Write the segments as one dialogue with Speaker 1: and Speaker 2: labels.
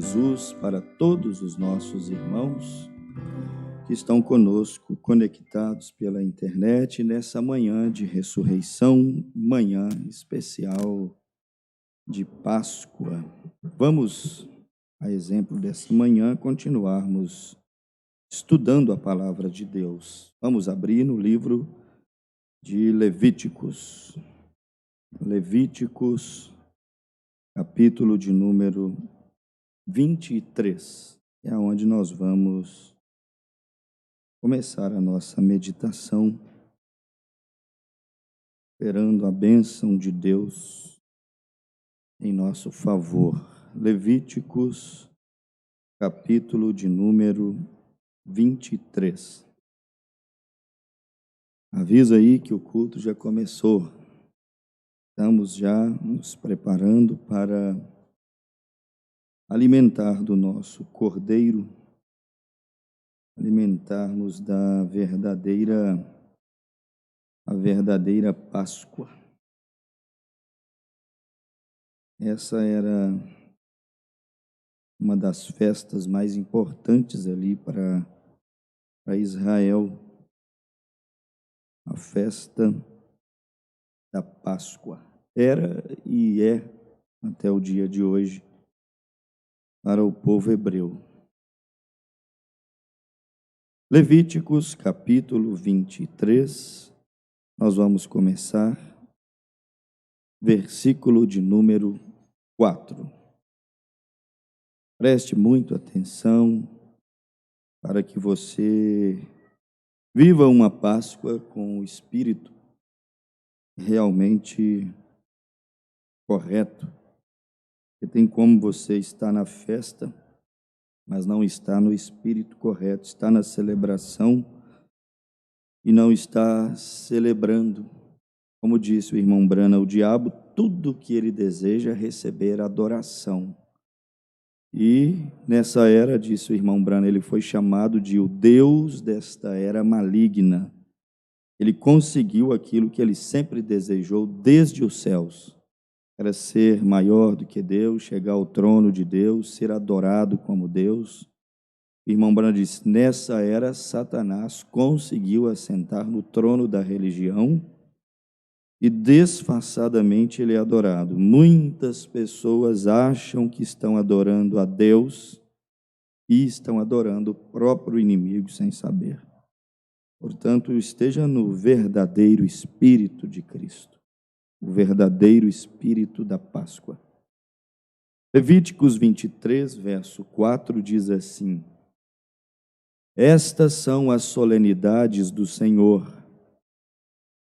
Speaker 1: Jesus para todos os nossos irmãos que estão conosco, conectados pela internet, nessa manhã de ressurreição, manhã especial de Páscoa. Vamos, a exemplo dessa manhã, continuarmos estudando a palavra de Deus. Vamos abrir no livro de Levíticos. Levíticos, capítulo de número 23, é onde nós vamos começar a nossa meditação, esperando a bênção de Deus em nosso favor. Levíticos, capítulo de número 23. Avisa aí que o culto já começou. Estamos já nos preparando para alimentar do nosso cordeiro, alimentarmos a verdadeira Páscoa. Essa era uma das festas mais importantes ali para Israel, a festa da Páscoa. Era e é, até o dia de hoje, para o povo hebreu. Levíticos, capítulo 23, nós vamos começar, versículo de número 4. Preste muito atenção para que você viva uma Páscoa com o espírito realmente correto. Porque tem como você estar na festa, mas não está no espírito correto, está na celebração e não está celebrando. Como disse o irmão Brana, o diabo, tudo que ele deseja é receber adoração. E nessa era, disse o irmão Brana, ele foi chamado de o Deus desta era maligna. Ele conseguiu aquilo que ele sempre desejou desde os céus. Era ser maior do que Deus, chegar ao trono de Deus, ser adorado como Deus. O irmão Brana disse, nessa era, Satanás conseguiu assentar no trono da religião e disfarçadamente ele é adorado. Muitas pessoas acham que estão adorando a Deus e estão adorando o próprio inimigo sem saber. Portanto, esteja no verdadeiro Espírito de Cristo, o verdadeiro Espírito da Páscoa. Levíticos 23, verso 4, diz assim, estas são as solenidades do Senhor,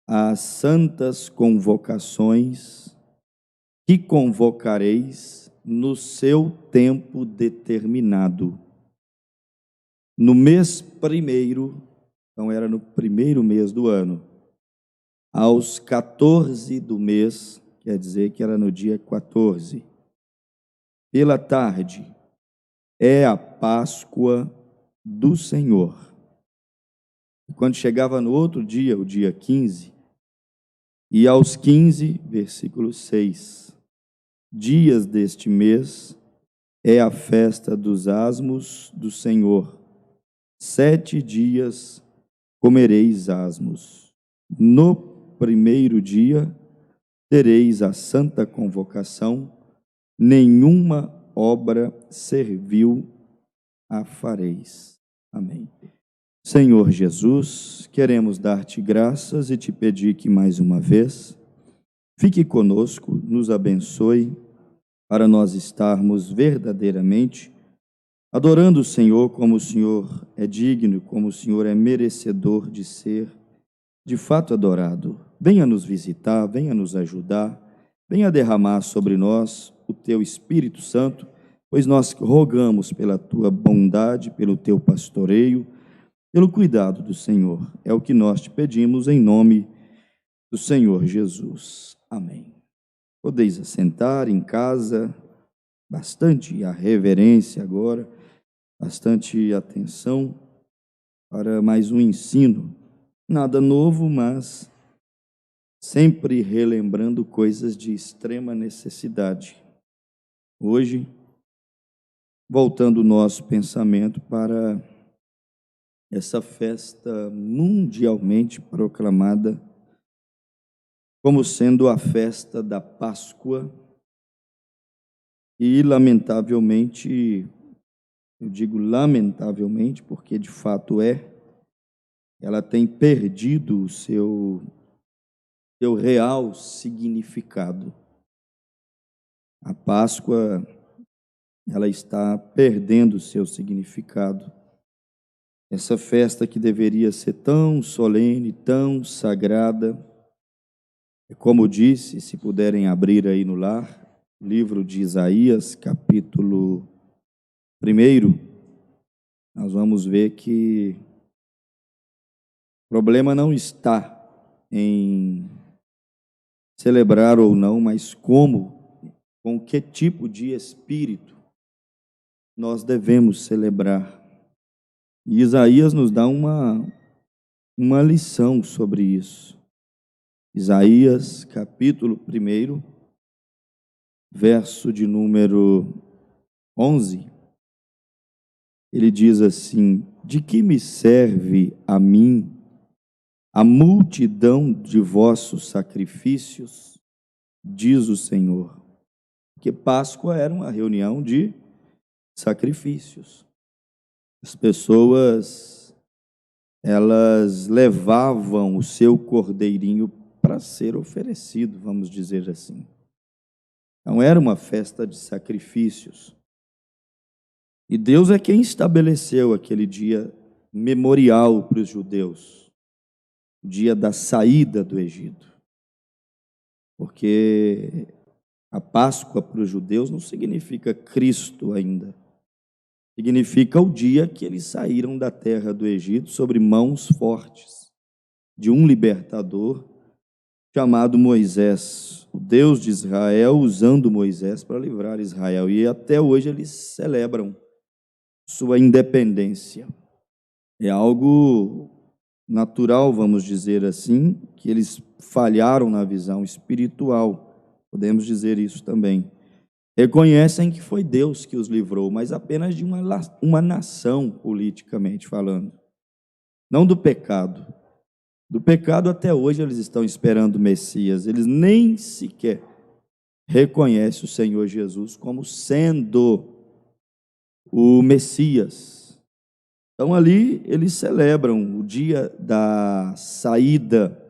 Speaker 1: as santas convocações que convocareis no seu tempo determinado. No mês primeiro, então era no primeiro mês do ano, aos 14 do mês, quer dizer que era no dia 14, pela tarde, é a Páscoa do Senhor. E quando chegava no outro dia, o dia 15, e aos 15, versículo 6, dias deste mês, é a festa dos asmos do Senhor. 7 dias comereis asmos. No primeiro dia tereis a santa convocação, nenhuma obra servil a fareis. Amém. Senhor Jesus, queremos dar-te graças e te pedir que mais uma vez fique conosco, nos abençoe, para nós estarmos verdadeiramente adorando o Senhor como o Senhor é digno, como o Senhor é merecedor de ser de fato adorado. Venha nos visitar, venha nos ajudar, venha derramar sobre nós o teu Espírito Santo, pois nós rogamos pela tua bondade, pelo teu pastoreio, pelo cuidado do Senhor. É o que nós te pedimos em nome do Senhor Jesus. Amém. Podeis assentar em casa, bastante a reverência agora, bastante atenção para mais um ensino. Nada novo, mas sempre relembrando coisas de extrema necessidade. Hoje, voltando o nosso pensamento para essa festa mundialmente proclamada como sendo a festa da Páscoa, e lamentavelmente, eu digo lamentavelmente porque de fato ela tem perdido o seu real significado. A Páscoa, ela está perdendo o seu significado. Essa festa que deveria ser tão solene, tão sagrada, como disse, se puderem abrir aí no lar, livro de Isaías, capítulo 1, nós vamos ver que o problema não está em celebrar ou não, mas com que tipo de espírito nós devemos celebrar. E Isaías nos dá uma lição sobre isso. Isaías, capítulo 1, verso de número 11, ele diz assim: de que me serve a mim a multidão de vossos sacrifícios, diz o Senhor. Porque Páscoa era uma reunião de sacrifícios. As pessoas, elas levavam o seu cordeirinho para ser oferecido, vamos dizer assim. Então era uma festa de sacrifícios. E Deus é quem estabeleceu aquele dia memorial para os judeus, o dia da saída do Egito. Porque a Páscoa para os judeus não significa Cristo ainda. Significa o dia que eles saíram da terra do Egito sobre mãos fortes de um libertador chamado Moisés, o Deus de Israel, usando Moisés para livrar Israel. E até hoje eles celebram sua independência. É algo natural, vamos dizer assim, que eles falharam na visão espiritual, podemos dizer isso também. Reconhecem que foi Deus que os livrou, mas apenas de uma nação, politicamente falando, não do pecado. Do pecado até hoje eles estão esperando o Messias, eles nem sequer reconhecem o Senhor Jesus como sendo o Messias. Então ali eles celebram o dia da saída,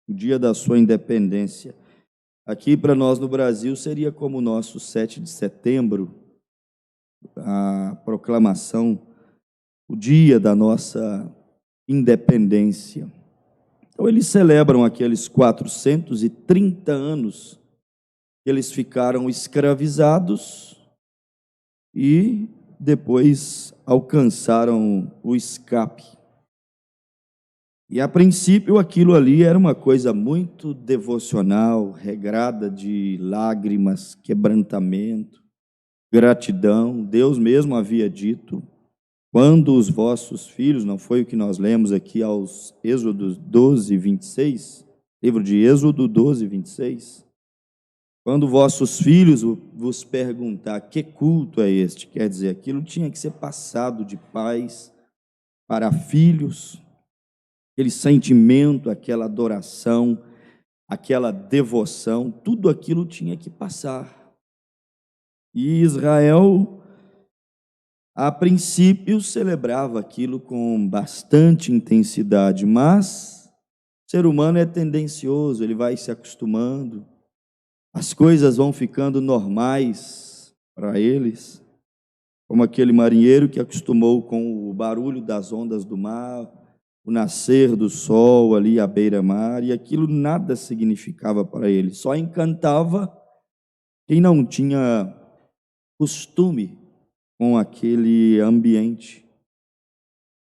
Speaker 1: o dia da sua independência. Aqui para nós no Brasil seria como o nosso 7 de setembro, a proclamação, o dia da nossa independência. Então eles celebram aqueles 430 anos que eles ficaram escravizados e depois alcançaram o escape. E a princípio aquilo ali era uma coisa muito devocional, regrada de lágrimas, quebrantamento, gratidão. Deus mesmo havia dito: quando os vossos filhos, não foi o que nós lemos aqui aos Êxodo 12, 26, livro de Êxodo 12, 26, quando vossos filhos vos perguntar que culto é este, quer dizer, aquilo tinha que ser passado de pais para filhos, aquele sentimento, aquela adoração, aquela devoção, tudo aquilo tinha que passar. E Israel, a princípio, celebrava aquilo com bastante intensidade, mas o ser humano é tendencioso, ele vai se acostumando, as coisas vão ficando normais para eles, como aquele marinheiro que acostumou com o barulho das ondas do mar, o nascer do sol ali à beira-mar, e aquilo nada significava para ele, só encantava quem não tinha costume com aquele ambiente.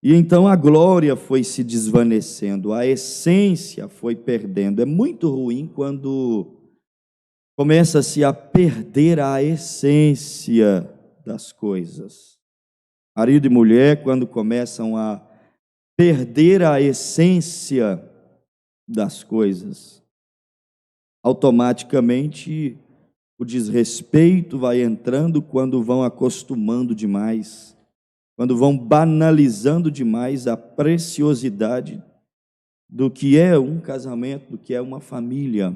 Speaker 1: E então a glória foi se desvanecendo, a essência foi perdendo. É muito ruim quando começa-se a perder a essência das coisas. Marido e mulher, quando começam a perder a essência das coisas, automaticamente o desrespeito vai entrando quando vão acostumando demais, quando vão banalizando demais a preciosidade do que é um casamento, do que é uma família.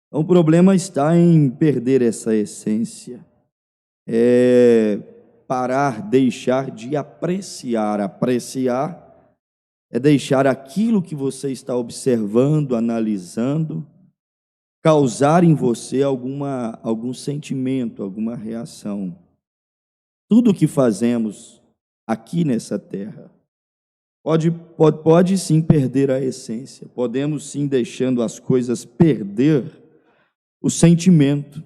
Speaker 1: Então, o problema está em perder essa essência, parar, deixar de apreciar. Apreciar é deixar aquilo que você está observando, analisando, causar em você algum sentimento, alguma reação. Tudo que fazemos aqui nessa terra pode sim perder a essência, podemos sim deixando as coisas perder o sentimento.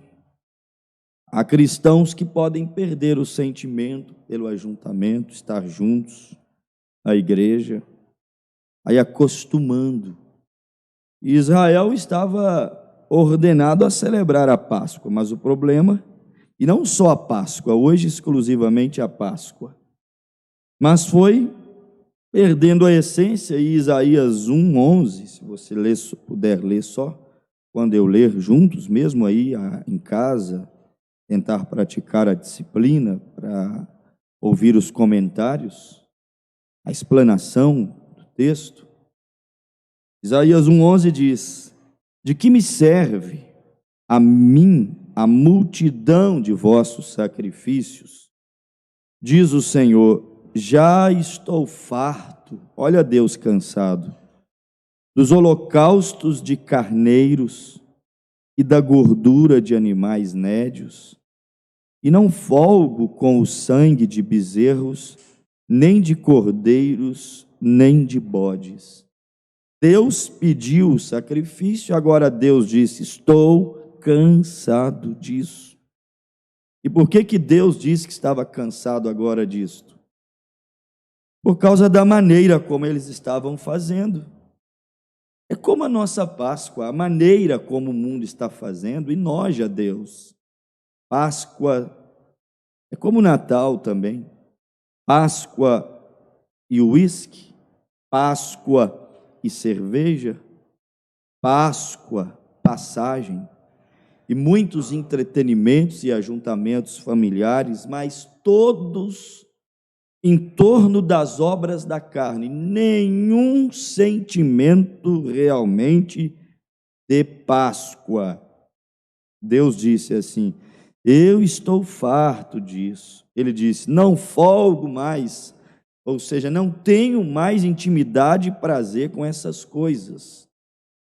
Speaker 1: Há cristãos que podem perder o sentimento pelo ajuntamento, estar juntos, a igreja, aí acostumando. Israel estava ordenado a celebrar a Páscoa, mas o problema, e não só a Páscoa, hoje exclusivamente a Páscoa, mas foi perdendo a essência. E Isaías 1:11, se você puder ler só, quando eu ler juntos, mesmo aí em casa, tentar praticar a disciplina para ouvir os comentários, a explanação do texto. Isaías 1:11 diz: de que me serve a mim a multidão de vossos sacrifícios? Diz o Senhor, já estou farto, olha Deus cansado, dos holocaustos de carneiros e da gordura de animais nédios, e não folgo com o sangue de bezerros, nem de cordeiros, nem de bodes. Deus pediu o sacrifício, agora Deus disse, estou cansado disso. E por que Deus disse que estava cansado agora disto? Por causa da maneira como eles estavam fazendo. É como a nossa Páscoa, a maneira como o mundo está fazendo, enoja a Deus. Páscoa é como o Natal também. Páscoa e uísque, Páscoa e cerveja, Páscoa, passagem, e muitos entretenimentos e ajuntamentos familiares, mas todos em torno das obras da carne, nenhum sentimento realmente de Páscoa. Deus disse assim, eu estou farto disso. Ele disse, não folgo mais, ou seja, não tenho mais intimidade e prazer com essas coisas.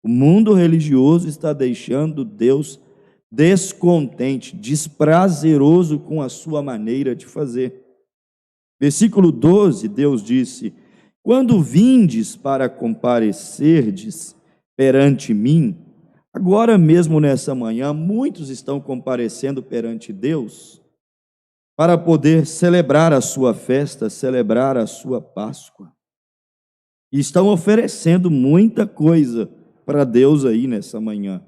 Speaker 1: O mundo religioso está deixando Deus descontente, desprazeroso com a sua maneira de fazer. Versículo 12, Deus disse, quando vindes para comparecerdes perante mim, agora mesmo nessa manhã, muitos estão comparecendo perante Deus para poder celebrar a sua festa, celebrar a sua Páscoa. E estão oferecendo muita coisa para Deus aí nessa manhã.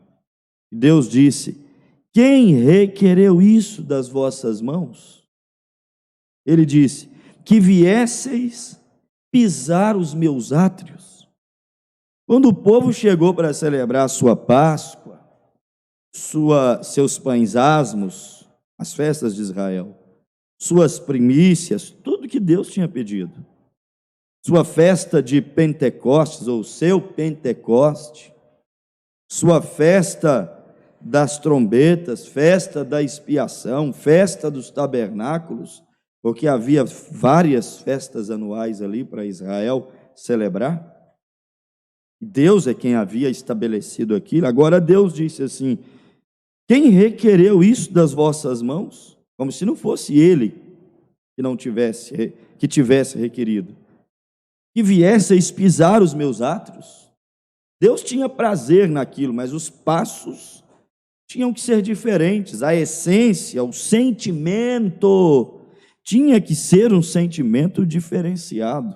Speaker 1: Deus disse, quem requereu isso das vossas mãos? Ele disse, que viesseis pisar os meus átrios. Quando o povo chegou para celebrar a sua Páscoa, seus pães asmos, as festas de Israel, suas primícias, tudo que Deus tinha pedido, sua festa de Pentecostes, ou seu Pentecoste, sua festa das trombetas, festa da expiação, festa dos tabernáculos, porque havia várias festas anuais ali para Israel celebrar. Deus é quem havia estabelecido aquilo. Agora Deus disse assim, quem requereu isso das vossas mãos? Como se não fosse ele que tivesse requerido. Que viesseis pisar os meus átrios. Deus tinha prazer naquilo, mas os passos tinham que ser diferentes. A essência, o sentimento, tinha que ser um sentimento diferenciado.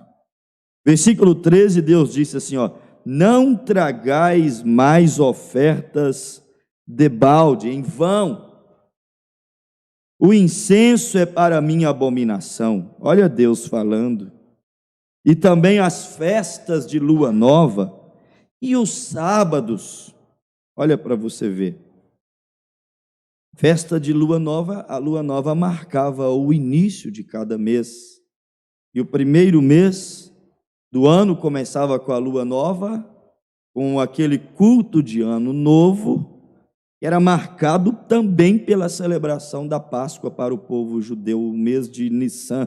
Speaker 1: Versículo 13, Deus disse assim, não tragais mais ofertas debalde, em vão. O incenso é para mim abominação. Olha Deus falando. E também as festas de lua nova e os sábados. Olha para você ver. Festa de lua nova, a lua nova marcava o início de cada mês. E o primeiro mês do ano começava com a lua nova, com aquele culto de ano novo, que era marcado também pela celebração da Páscoa para o povo judeu, o mês de Nissan,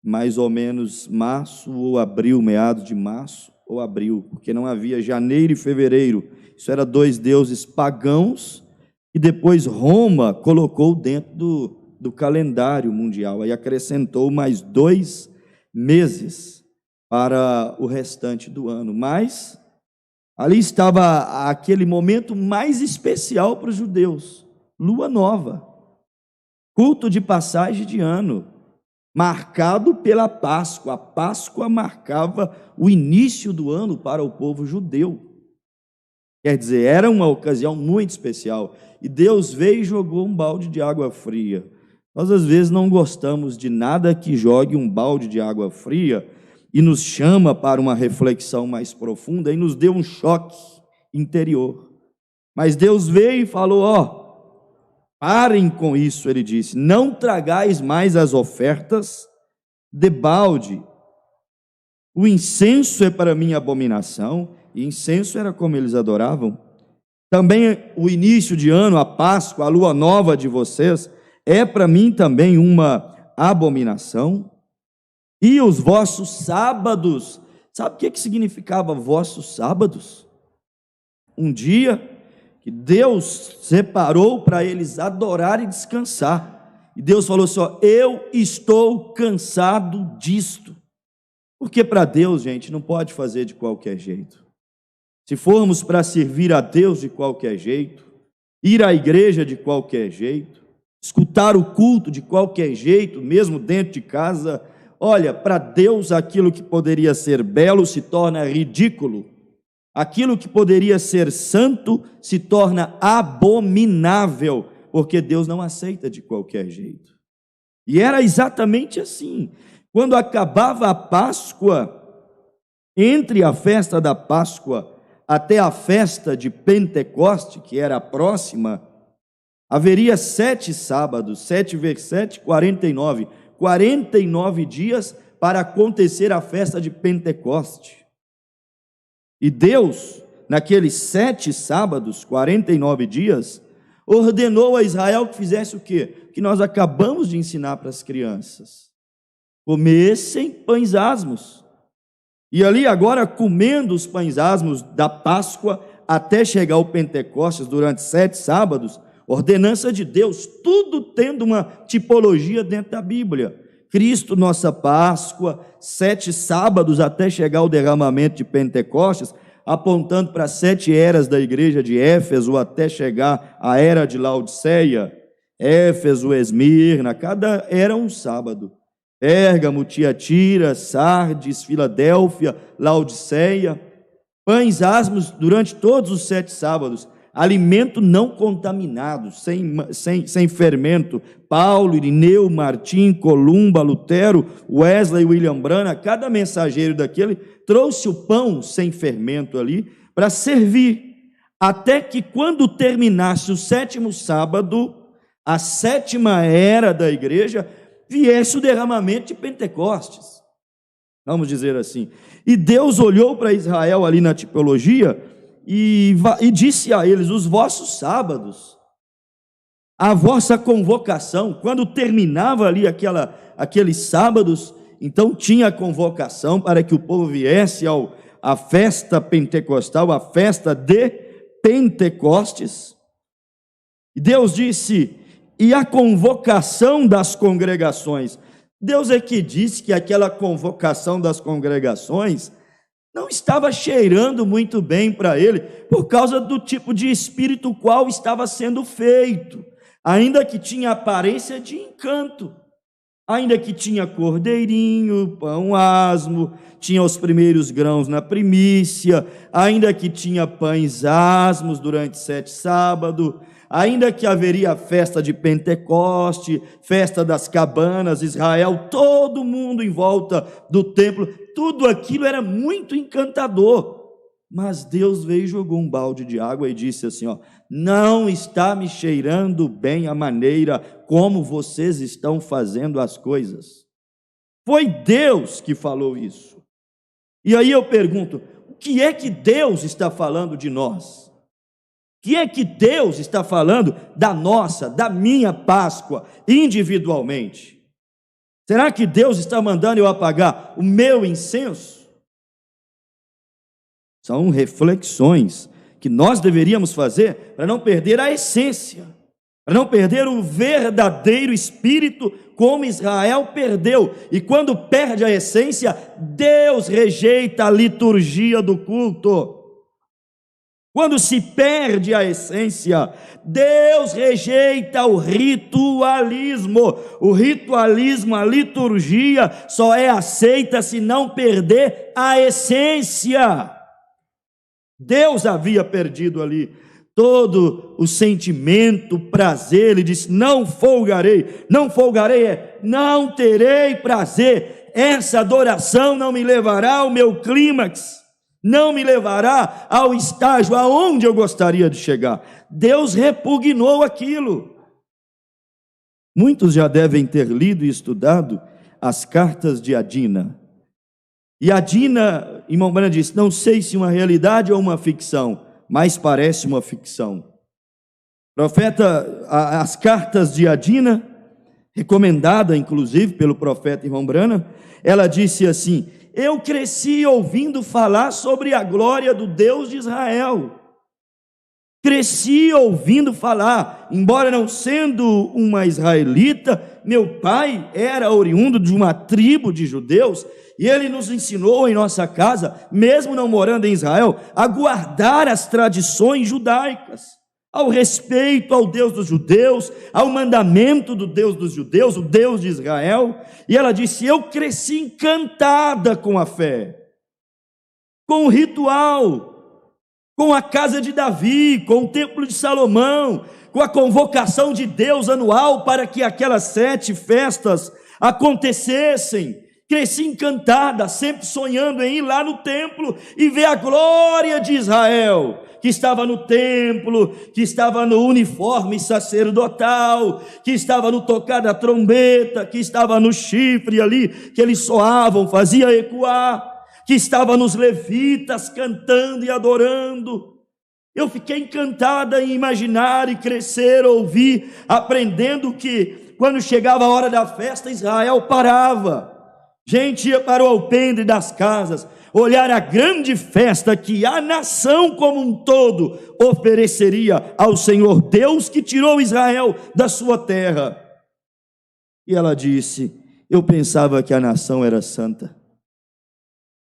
Speaker 1: mais ou menos março ou abril, meados de março ou abril, porque não havia janeiro e fevereiro. Isso era 2 deuses pagãos, e depois Roma colocou dentro do calendário mundial, aí acrescentou mais 2 meses para o restante do ano. Mas ali estava aquele momento mais especial para os judeus, lua nova, culto de passagem de ano, marcado pela Páscoa. A Páscoa marcava o início do ano para o povo judeu. Quer dizer, era uma ocasião muito especial. E Deus veio e jogou um balde de água fria. Nós, às vezes, não gostamos de nada que jogue um balde de água fria e nos chama para uma reflexão mais profunda e nos deu um choque interior. Mas Deus veio e falou: parem com isso, ele disse, não tragais mais as ofertas de balde. O incenso é para mim abominação, e incenso era como eles adoravam. Também o início de ano, a Páscoa, a lua nova de vocês, é para mim também uma abominação. E os vossos sábados, sabe o que significava vossos sábados? Um dia que Deus separou para eles adorar e descansar. E Deus falou assim: eu estou cansado disto. Porque para Deus, gente, não pode fazer de qualquer jeito. Se formos para servir a Deus de qualquer jeito, ir à igreja de qualquer jeito, escutar o culto de qualquer jeito, mesmo dentro de casa, olha, para Deus aquilo que poderia ser belo se torna ridículo. Aquilo que poderia ser santo se torna abominável, porque Deus não aceita de qualquer jeito. E era exatamente assim. Quando acabava a Páscoa, entre a festa da Páscoa até a festa de Pentecoste, que era a próxima, haveria 7 sábados, 7 vezes 7, 49, 49 dias para acontecer a festa de Pentecoste. E Deus, naqueles 7 sábados, 49 dias, ordenou a Israel que fizesse o quê? Que nós acabamos de ensinar para as crianças: comessem pães asmos. E ali agora, comendo os pães asmos da Páscoa até chegar ao Pentecostes durante 7 sábados, ordenança de Deus, tudo tendo uma tipologia dentro da Bíblia. Cristo, nossa Páscoa, 7 sábados até chegar ao derramamento de Pentecostes, apontando para 7 eras da igreja de Éfeso até chegar à era de Laodiceia. Éfeso, Esmirna, cada era um sábado. Pérgamo, Tiatira, Sardes, Filadélfia, Laodiceia. Pães asmos durante todos os 7 sábados. Alimento não contaminado, sem fermento. Paulo, Irineu, Martim, Columba, Lutero, Wesley, William Branham, cada mensageiro daquele trouxe o pão sem fermento ali para servir, até que quando terminasse o 7º sábado, a 7ª era da igreja, viesse o derramamento de Pentecostes, vamos dizer assim. E Deus olhou para Israel ali na tipologia e disse a eles: os vossos sábados, a vossa convocação, quando terminava ali aqueles sábados, então tinha a convocação para que o povo viesse à festa pentecostal, a festa de Pentecostes. E Deus disse: e a convocação das congregações. Deus é que disse que aquela convocação das congregações não estava cheirando muito bem para ele, por causa do tipo de espírito qual estava sendo feito, ainda que tinha aparência de encanto, ainda que tinha cordeirinho, pão asmo, tinha os primeiros grãos na primícia, ainda que tinha pães asmos durante 7 sábados, ainda que haveria a festa de Pentecoste, festa das cabanas, Israel, todo mundo em volta do templo, tudo aquilo era muito encantador. Mas Deus veio e jogou um balde de água e disse assim, ó: não está me cheirando bem a maneira como vocês estão fazendo as coisas. Foi Deus que falou isso. E aí eu pergunto, o que é que Deus está falando de nós? O que é que Deus está falando da nossa, da minha Páscoa, individualmente? Será que Deus está mandando eu apagar o meu incenso? São reflexões que nós deveríamos fazer para não perder a essência, para não perder o verdadeiro espírito, como Israel perdeu. E quando perde a essência, Deus rejeita a liturgia do culto. Quando se perde a essência, Deus rejeita o ritualismo. O ritualismo, a liturgia, só é aceita se não perder a essência. Deus havia perdido ali todo o sentimento, prazer. Ele disse: não folgarei. Não folgarei não terei prazer. Essa adoração não me levará ao meu clímax, não me levará ao estágio aonde eu gostaria de chegar. Deus repugnou aquilo. Muitos já devem ter lido e estudado as cartas de Adina. E Adina, irmão Branham disse: não sei se uma realidade ou uma ficção, mas parece uma ficção. As cartas de Adina, recomendada inclusive pelo profeta irmão Branham, ela disse assim: eu cresci ouvindo falar sobre a glória do Deus de Israel. Cresci ouvindo falar, embora não sendo uma israelita, meu pai era oriundo de uma tribo de judeus, e ele nos ensinou em nossa casa, mesmo não morando em Israel, a guardar as tradições judaicas, ao respeito ao Deus dos judeus, ao mandamento do Deus dos judeus, o Deus de Israel. E ela disse: eu cresci encantada com a fé, com o ritual, com a casa de Davi, com o templo de Salomão, com a convocação de Deus anual para que aquelas 7 festas acontecessem. Cresci encantada, sempre sonhando em ir lá no templo e ver a glória de Israel, que estava no templo, que estava no uniforme sacerdotal, que estava no tocar da trombeta, que estava no chifre ali, que eles soavam, fazia ecoar, que estava nos levitas cantando e adorando. Eu fiquei encantada em imaginar e crescer, ouvir, aprendendo que quando chegava a hora da festa, Israel parava. Gente ia para o alpendre das casas, olhar a grande festa que a nação como um todo ofereceria ao Senhor Deus que tirou Israel da sua terra. E ela disse: eu pensava que a nação era santa,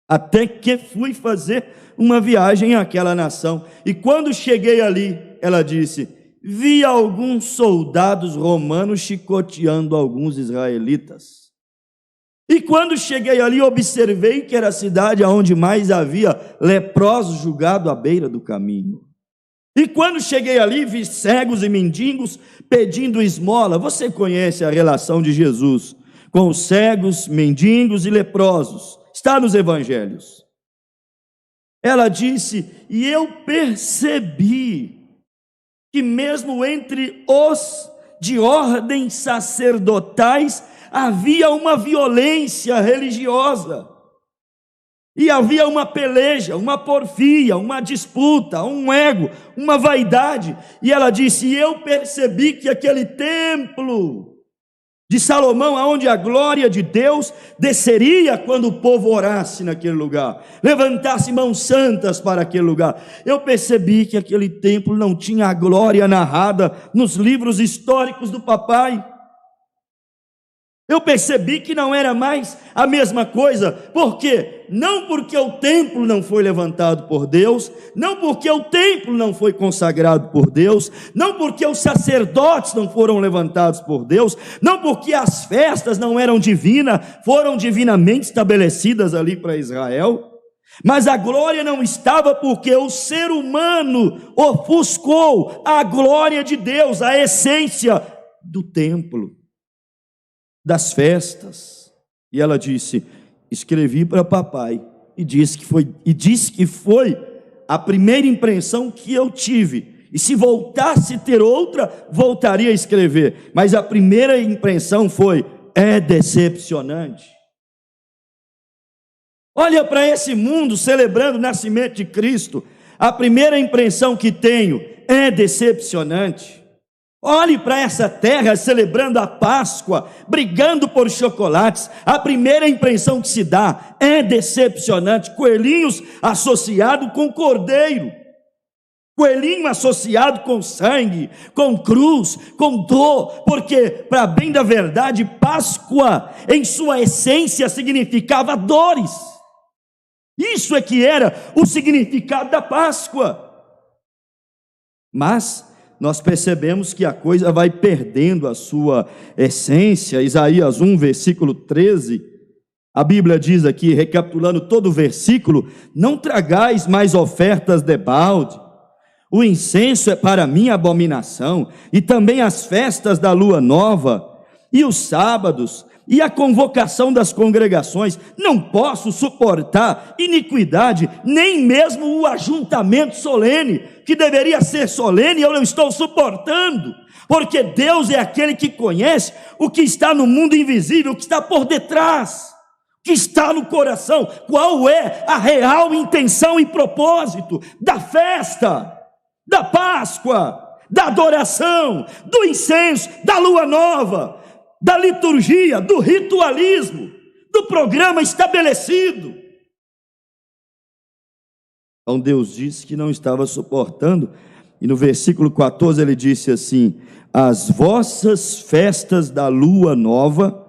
Speaker 1: até que fui fazer uma viagem àquela nação, e quando cheguei ali, ela disse, vi alguns soldados romanos chicoteando alguns israelitas. E quando cheguei ali, observei que era a cidade onde mais havia leprosos julgados à beira do caminho. E quando cheguei ali, vi cegos e mendigos pedindo esmola. Você conhece a relação de Jesus com os cegos, mendigos e leprosos? Está nos evangelhos. Ela disse, e eu percebi que mesmo entre os de ordens sacerdotais, havia uma violência religiosa, e havia uma peleja, uma porfia, uma disputa, um ego, uma vaidade. E ela disse, e eu percebi que aquele templo de Salomão, aonde a glória de Deus desceria quando o povo orasse naquele lugar, levantasse mãos santas para aquele lugar, eu percebi que aquele templo não tinha a glória narrada nos livros históricos do papai. Eu percebi que não era mais a mesma coisa. Por quê? Não porque o templo não foi levantado por Deus, não porque o templo não foi consagrado por Deus, não porque os sacerdotes não foram levantados por Deus, não porque as festas não eram divinas, foram divinamente estabelecidas ali para Israel, mas a glória não estava porque o ser humano ofuscou a glória de Deus, a essência do templo, das festas. E ela disse, escrevi para papai e disse que foi a primeira impressão que eu tive, e se voltasse a ter outra, voltaria a escrever, mas a primeira impressão foi: é decepcionante. Olha para esse mundo celebrando o nascimento de Cristo, a primeira impressão que tenho é decepcionante. Olhe para essa terra celebrando a Páscoa, brigando por chocolates, a primeira impressão que se dá é decepcionante. Coelhinhos associado com cordeiro, coelhinho associado com sangue, com cruz, com dor, porque, para bem da verdade, Páscoa em sua essência significava dores. Isso é que era o significado da Páscoa. Mas nós percebemos que a coisa vai perdendo a sua essência. Isaías 1, versículo 13, a Bíblia diz aqui, recapitulando todo o versículo: não tragais mais ofertas debalde, o incenso é para mim abominação, e também as festas da lua nova, e os sábados, e a convocação das congregações. Não posso suportar iniquidade, nem mesmo o ajuntamento solene, que deveria ser solene, eu não estou suportando, porque Deus é aquele que conhece o que está no mundo invisível, o que está por detrás, o que está no coração, qual é a real intenção e propósito da festa, da Páscoa, da adoração, do incenso, da lua nova, da liturgia, do ritualismo, do programa estabelecido. Então Deus disse que não estava suportando, e no versículo 14 ele disse assim: as vossas festas da lua nova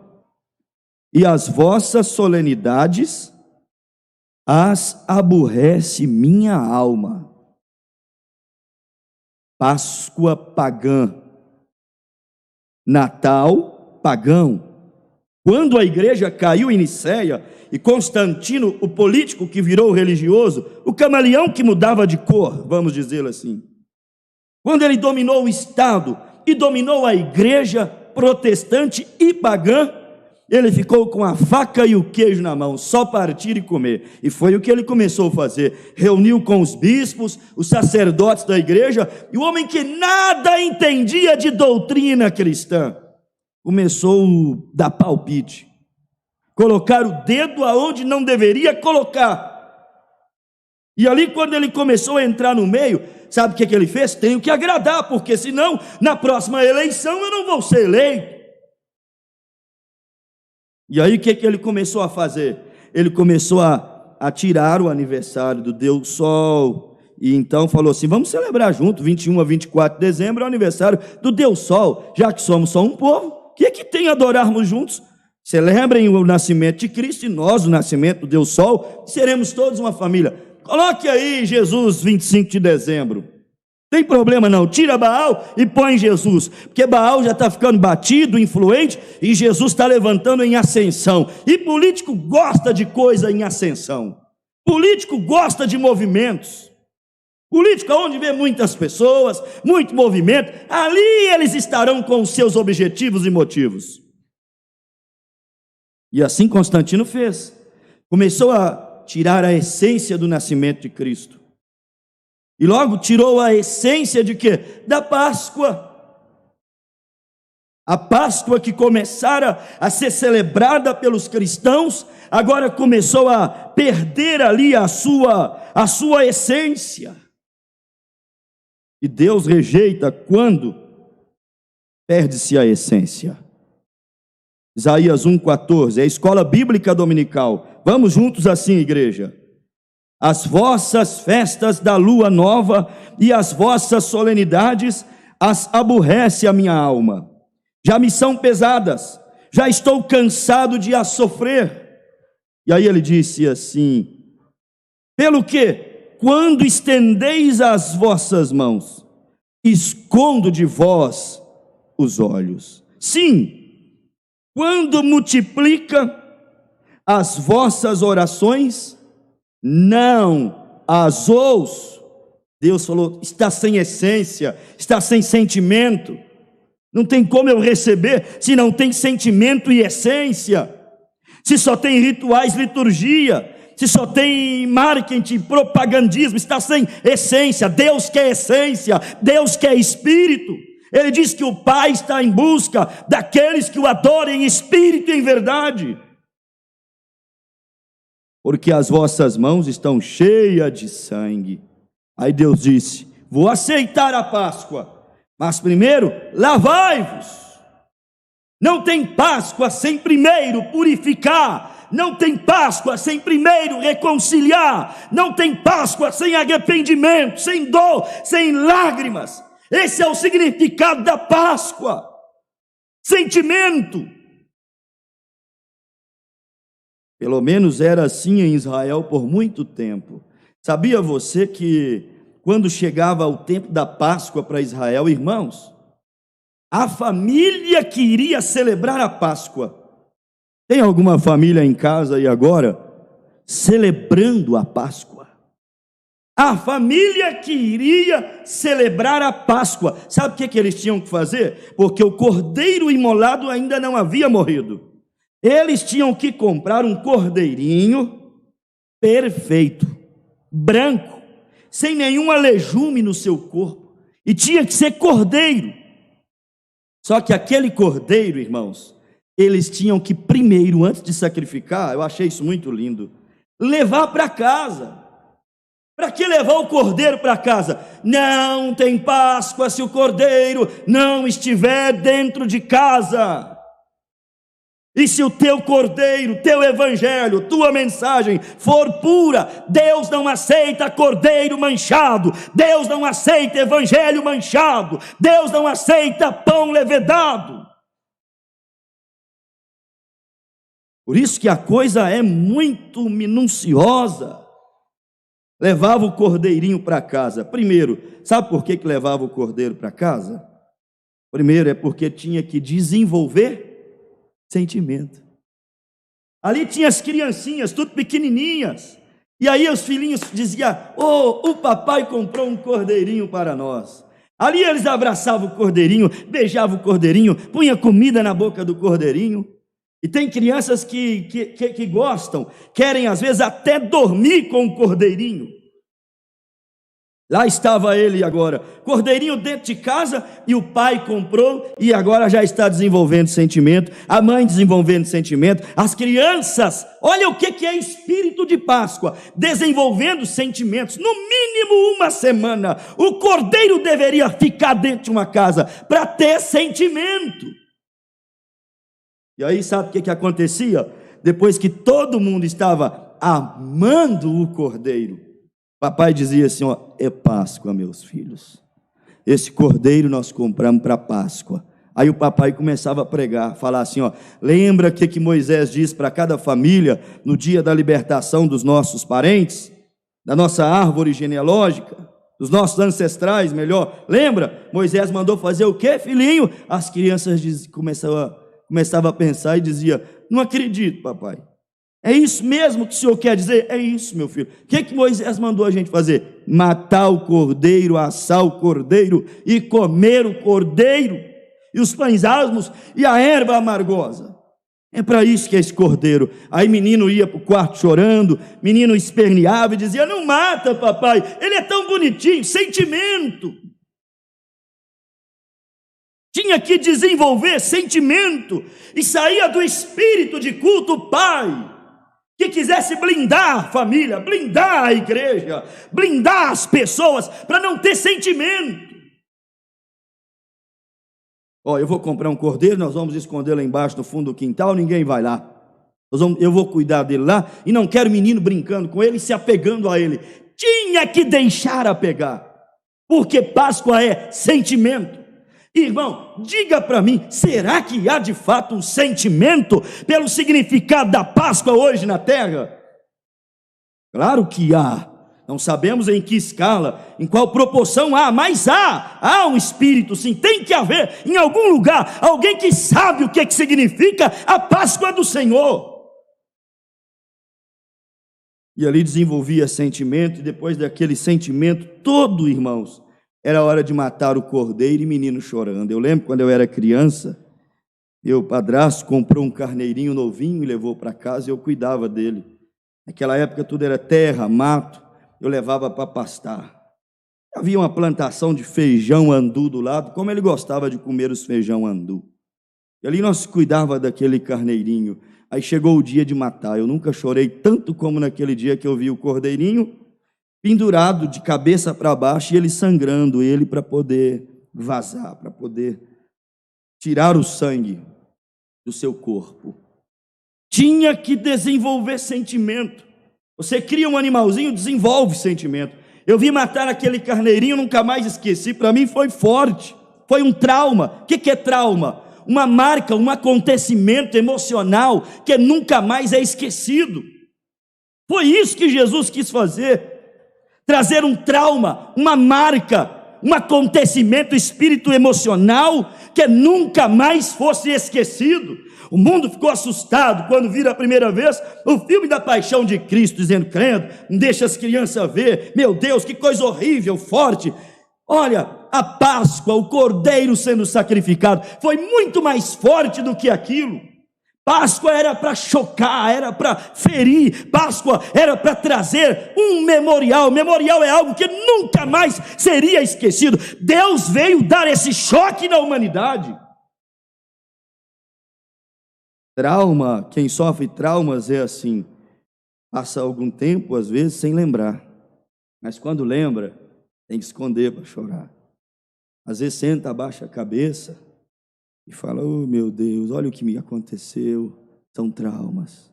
Speaker 1: e as vossas solenidades as aborrece minha alma. Páscoa pagã, Natal pagão. Quando a igreja caiu em Nicéia, e Constantino, o político que virou religioso, o camaleão que mudava de cor, vamos dizer assim, quando ele dominou o Estado e dominou a igreja protestante e pagã, ele ficou com a faca e o queijo na mão, só partir e comer. E foi o que ele começou a fazer. Reuniu com os bispos, os sacerdotes da igreja, e o homem que nada entendia de doutrina cristã começou a dar palpite, colocar o dedo aonde não deveria colocar. E ali, quando ele começou a entrar no meio, sabe o que ele fez? Tenho que agradar, porque senão na próxima eleição eu não vou ser eleito. E aí o que ele começou a fazer? Ele começou a tirar o aniversário do Deus Sol, e então falou assim: vamos celebrar junto, 21 a 24 de dezembro é o aniversário do Deus Sol, já que somos só um povo, o que é que tem a adorarmos juntos? Celebrem o nascimento de Cristo e nós o nascimento do Deus Sol, seremos todos uma família. Coloque aí Jesus 25 de dezembro, tem problema não, tira Baal e põe Jesus, porque Baal já está ficando batido, influente, e Jesus está levantando em ascensão, e político gosta de coisa em ascensão, político gosta de movimentos, político onde vê muitas pessoas, muito movimento, ali eles estarão com os seus objetivos e motivos. E assim Constantino fez, começou a tirar a essência do nascimento de Cristo, e logo tirou a essência de quê? Da Páscoa. A Páscoa que começara a ser celebrada pelos cristãos, agora começou a perder ali a sua essência. E Deus rejeita quando perde-se a essência. Isaías 1,14, é a escola bíblica dominical. Vamos juntos assim, igreja. As vossas festas da lua nova e as vossas solenidades as aborrece a minha alma. Já me são pesadas, já estou cansado de as sofrer. E aí ele disse assim: pelo que, quando estendeis as vossas mãos, escondo de vós os olhos. Sim, quando multiplica as vossas orações, não as ouço. Deus falou: está sem essência, está sem sentimento, não tem como eu receber se não tem sentimento e essência, se só tem rituais, liturgia, se só tem marketing, propagandismo, está sem essência. Deus quer essência, Deus quer espírito. Ele diz que o Pai está em busca daqueles que o adorem em espírito e em verdade. Porque as vossas mãos estão cheias de sangue. Aí Deus disse: vou aceitar a Páscoa, mas primeiro lavai-vos. Não tem Páscoa sem primeiro purificar. Não tem Páscoa sem primeiro reconciliar. Não tem Páscoa sem arrependimento, sem dor, sem lágrimas. Esse é o significado da Páscoa. Sentimento. Pelo menos era assim em Israel por muito tempo. Sabia você que quando chegava o tempo da Páscoa para Israel, irmãos, a família que iria celebrar a Páscoa, tem alguma família em casa aí agora celebrando a Páscoa? A família que iria celebrar a Páscoa, sabe o que eles tinham que fazer? Porque o cordeiro imolado ainda não havia morrido. Eles tinham que comprar um cordeirinho perfeito, branco, sem nenhum alegume no seu corpo, e tinha que ser cordeiro. Só que aquele cordeiro, irmãos, eles tinham que primeiro, antes de sacrificar, eu achei isso muito lindo, levar para casa. Para que levar o cordeiro para casa? Não tem Páscoa se o cordeiro não estiver dentro de casa. E se o teu cordeiro, teu evangelho, tua mensagem for pura, Deus não aceita cordeiro manchado, Deus não aceita evangelho manchado, Deus não aceita pão levedado. Por isso que a coisa é muito minuciosa. Levava o cordeirinho para casa. Primeiro, sabe por que levava o cordeiro para casa? Primeiro, é porque tinha que desenvolver sentimento. Ali tinha as criancinhas, tudo pequenininhas, e aí os filhinhos diziam: o papai comprou um cordeirinho para nós. Ali eles abraçavam o cordeirinho, beijavam o cordeirinho, punha comida na boca do cordeirinho. E tem crianças que gostam, querem às vezes até dormir com o cordeirinho. Lá estava ele agora, cordeirinho dentro de casa, e o pai comprou, e agora já está desenvolvendo sentimento, a mãe desenvolvendo sentimento, as crianças, olha o que é espírito de Páscoa, desenvolvendo sentimentos, no mínimo uma semana, o cordeiro deveria ficar dentro de uma casa, para ter sentimento. E aí sabe o que acontecia? Depois que todo mundo estava amando o cordeiro, papai dizia assim: é Páscoa, meus filhos, esse cordeiro nós compramos para Páscoa. Aí o papai começava a pregar, falar assim: lembra que Moisés disse para cada família, no dia da libertação dos nossos parentes, da nossa árvore genealógica, dos nossos ancestrais, melhor, lembra? Moisés mandou fazer o que, filhinho? As crianças começavam a pensar e dizia: não acredito, papai. É isso mesmo que o senhor quer dizer? É isso, meu filho. O que Moisés mandou a gente fazer? Matar o cordeiro, assar o cordeiro e comer o cordeiro, e os pães asmos e a erva amargosa. É para isso que é esse cordeiro. Aí menino ia para o quarto chorando, menino esperneava e dizia: não mata, papai, ele é tão bonitinho. Sentimento. Tinha que desenvolver sentimento, e saía do espírito de culto o pai, que quisesse blindar a família, blindar a igreja, blindar as pessoas, para não ter sentimento. Eu vou comprar um cordeiro, nós vamos esconder lá embaixo no fundo do quintal, ninguém vai lá. Eu vou cuidar dele lá, e não quero menino brincando com ele, se apegando a ele. Tinha que deixar apegar, porque Páscoa é sentimento. Irmão, diga para mim, será que há de fato um sentimento pelo significado da Páscoa hoje na terra? Claro que há, não sabemos em que escala, em qual proporção há, mas há um espírito sim, tem que haver em algum lugar, alguém que sabe o que significa a Páscoa do Senhor. E ali desenvolvia sentimento, e depois daquele sentimento todo, irmãos, era hora de matar o cordeiro, e menino chorando. Eu lembro quando eu era criança, o padrasto comprou um carneirinho novinho e levou para casa, e eu cuidava dele. Naquela época tudo era terra, mato, eu levava para pastar. Havia uma plantação de feijão andu do lado, como ele gostava de comer os feijão andu. E ali nós cuidava daquele carneirinho. Aí chegou o dia de matar. Eu nunca chorei tanto como naquele dia que eu vi o cordeirinho pendurado de cabeça para baixo e ele sangrando, ele para poder vazar, para poder tirar o sangue do seu corpo. Tinha que desenvolver sentimento. Você cria um animalzinho, desenvolve sentimento. Eu vi matar aquele carneirinho, nunca mais esqueci. Para mim foi forte, foi um trauma. O que é trauma? Uma marca, um acontecimento emocional que nunca mais é esquecido. Foi isso que Jesus quis fazer, trazer um trauma, uma marca, um acontecimento, espírito emocional que nunca mais fosse esquecido. O mundo ficou assustado quando viram a primeira vez o filme da Paixão de Cristo, dizendo: credo, não deixa as crianças ver, meu Deus, que coisa horrível, forte. Olha, a Páscoa, o cordeiro sendo sacrificado, foi muito mais forte do que aquilo. Páscoa era para chocar, era para ferir, Páscoa era para trazer um memorial. Memorial é algo que nunca mais seria esquecido. Deus veio dar esse choque na humanidade. Trauma, quem sofre traumas é assim, passa algum tempo, às vezes, sem lembrar, mas quando lembra, tem que esconder para chorar. Às vezes senta, abaixa a cabeça e fala: oh meu Deus, olha o que me aconteceu. São traumas,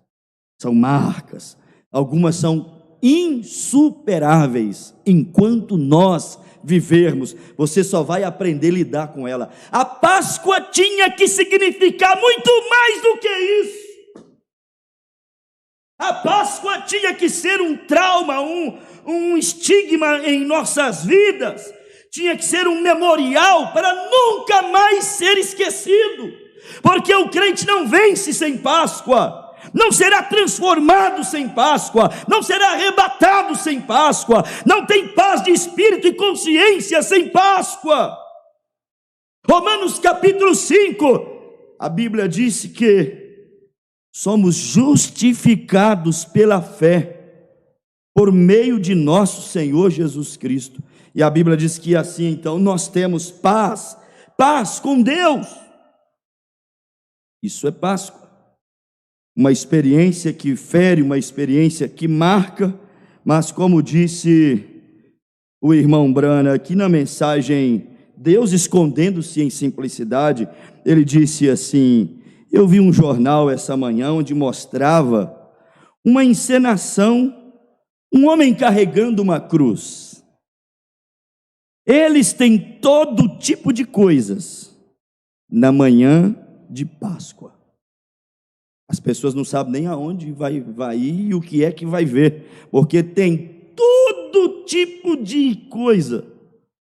Speaker 1: são marcas, algumas são insuperáveis. Enquanto nós vivermos, você só vai aprender a lidar com ela. A Páscoa tinha que significar muito mais do que isso. A Páscoa tinha que ser um trauma, um estigma em nossas vidas. Tinha que ser um memorial para nunca mais ser esquecido. Porque o crente não vence sem Páscoa. Não será transformado sem Páscoa, não será arrebatado sem Páscoa, não tem paz de espírito e consciência sem Páscoa. Romanos capítulo 5, a Bíblia disse que somos justificados pela fé, por meio de nosso Senhor Jesus Cristo. E a Bíblia diz que assim então nós temos paz com Deus. Isso é Páscoa. Uma experiência que fere, uma experiência que marca, mas como disse o irmão Brana aqui na mensagem, Deus escondendo-se em simplicidade, ele disse assim: eu vi um jornal essa manhã onde mostrava uma encenação, um homem carregando uma cruz. Eles têm todo tipo de coisas na manhã de Páscoa. As pessoas não sabem nem aonde vai ir e o que é que vai ver, porque tem todo tipo de coisa,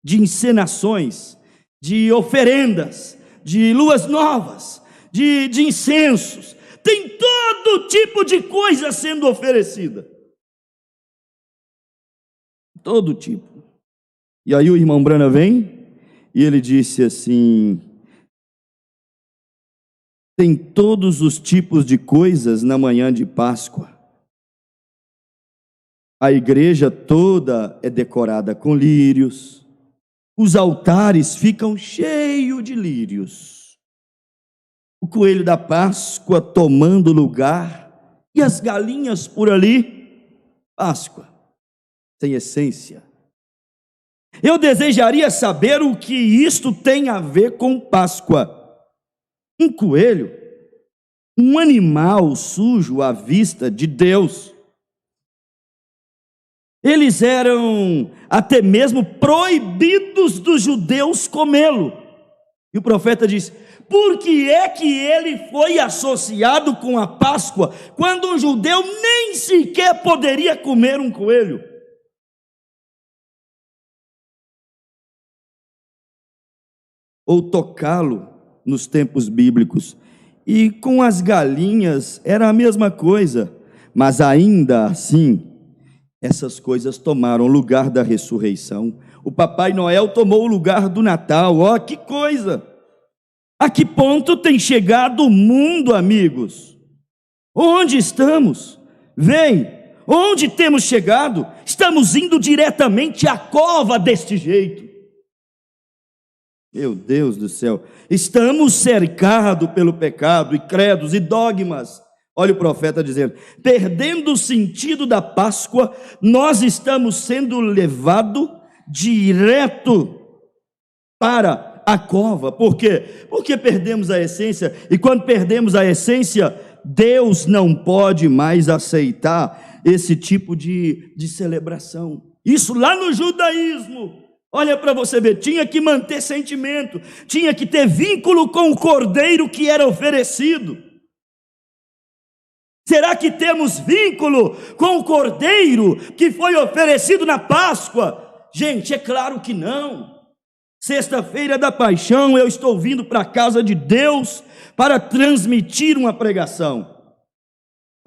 Speaker 1: de encenações, de oferendas, de luas novas, de incensos, tem todo tipo de coisa sendo oferecida, todo tipo. E aí o irmão Brana vem e ele disse assim: tem todos os tipos de coisas na manhã de Páscoa. A igreja toda é decorada com lírios. Os altares ficam cheios de lírios. O coelho da Páscoa tomando lugar. E as galinhas por ali. Páscoa, sem essência. Eu desejaria saber o que isto tem a ver com Páscoa. Um coelho, um animal sujo à vista de Deus. Eles eram até mesmo proibidos dos judeus comê-lo. E o profeta diz: por que é que ele foi associado com a Páscoa, quando um judeu nem sequer poderia comer um coelho? Ou tocá-lo nos tempos bíblicos. E com as galinhas era a mesma coisa, mas ainda assim, essas coisas tomaram o lugar da ressurreição. O Papai Noel tomou o lugar do Natal. Ó, que coisa! A que ponto tem chegado o mundo, amigos? Onde estamos? Vem, Onde temos chegado? Estamos indo diretamente à cova deste jeito. Meu Deus do céu, estamos cercados pelo pecado e credos e dogmas. Olha o profeta dizendo, perdendo o sentido da Páscoa, nós estamos sendo levados direto para a cova. Por quê? Porque perdemos a essência, e quando perdemos a essência, Deus não pode mais aceitar esse tipo de celebração. Isso lá no judaísmo, olha para você ver, tinha que manter sentimento, tinha que ter vínculo com o cordeiro que era oferecido. Será que temos vínculo com o cordeiro que foi oferecido na Páscoa? Gente, é claro que não. Sexta-feira da Paixão, eu estou vindo para a casa de Deus para transmitir uma pregação,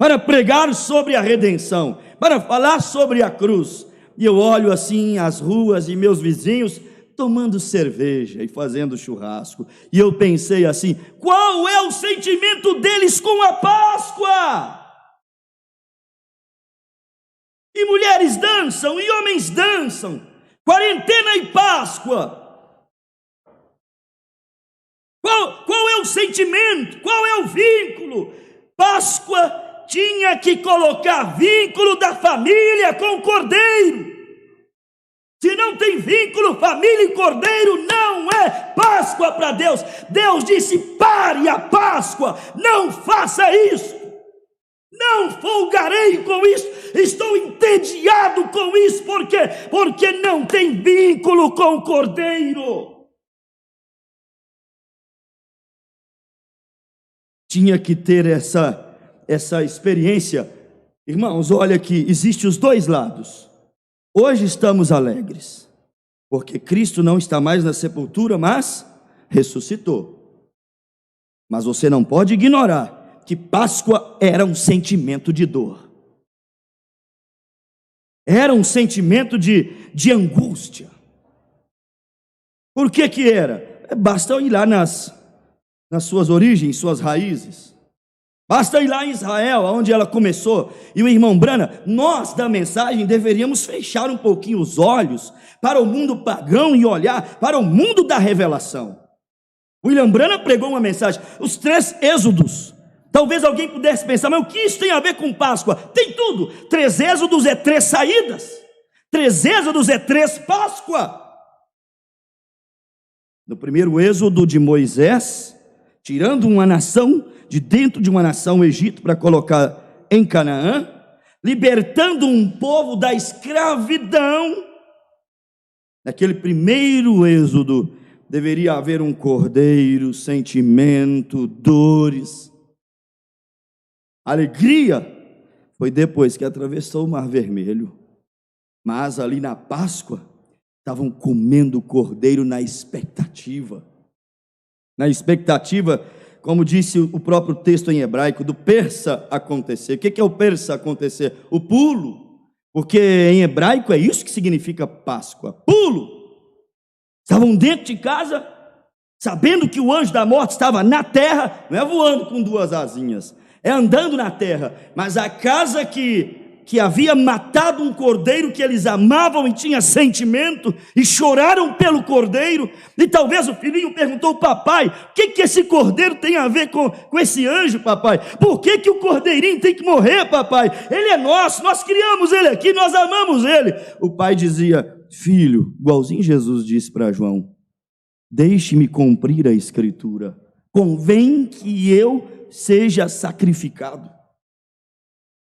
Speaker 1: para pregar sobre a redenção, para falar sobre a cruz. E eu olho assim as ruas e meus vizinhos tomando cerveja e fazendo churrasco. E eu pensei assim, qual é o sentimento deles com a Páscoa? E mulheres dançam, e homens dançam, quarentena e Páscoa. Qual é o sentimento? Qual é o vínculo? Páscoa tinha que colocar vínculo da família com o cordeiro. Se não tem vínculo, família e cordeiro, não é Páscoa para Deus. Deus disse, pare a Páscoa, não faça isso. Não folgarei com isso, estou entediado com isso, por quê? Porque não tem vínculo com o cordeiro. Tinha que ter essa experiência. Irmãos, olha aqui, existem os dois lados. Hoje estamos alegres, porque Cristo não está mais na sepultura, mas ressuscitou. Mas você não pode ignorar que Páscoa era um sentimento de dor. Era um sentimento de angústia. Por que era? Basta ir lá nas suas origens, suas raízes. Basta ir lá em Israel, onde ela começou. E o irmão Brana, nós da mensagem deveríamos fechar um pouquinho os olhos para o mundo pagão e olhar para o mundo da revelação. William Brana pregou uma mensagem, os 3 êxodos. Talvez alguém pudesse pensar, mas o que isso tem a ver com Páscoa? Tem tudo. 3 êxodos é 3 saídas. 3 êxodos é 3 Páscoa. No primeiro êxodo de Moisés, tirando uma nação de dentro de uma nação, o Egito, para colocar em Canaã, libertando um povo da escravidão. Naquele primeiro êxodo, deveria haver um cordeiro, sentimento, dores. Alegria foi depois que atravessou o Mar Vermelho. Mas ali na Páscoa, estavam comendo o cordeiro na expectativa. Na expectativa, como disse o próprio texto em hebraico, do persa acontecer. O que é o persa acontecer? O pulo. Porque em hebraico é isso que significa Páscoa. Pulo. Estavam dentro de casa, sabendo que o anjo da morte estava na terra, não é voando com 2 asinhas, é andando na terra, mas a casa que havia matado um cordeiro que eles amavam e tinha sentimento, e choraram pelo cordeiro, e talvez o filhinho perguntou, papai, o que esse cordeiro tem a ver com esse anjo, papai? Por que o cordeirinho tem que morrer, papai? Ele é nosso, nós criamos ele aqui, nós amamos ele. O pai dizia, filho, igualzinho Jesus disse para João, deixe-me cumprir a escritura, convém que eu seja sacrificado.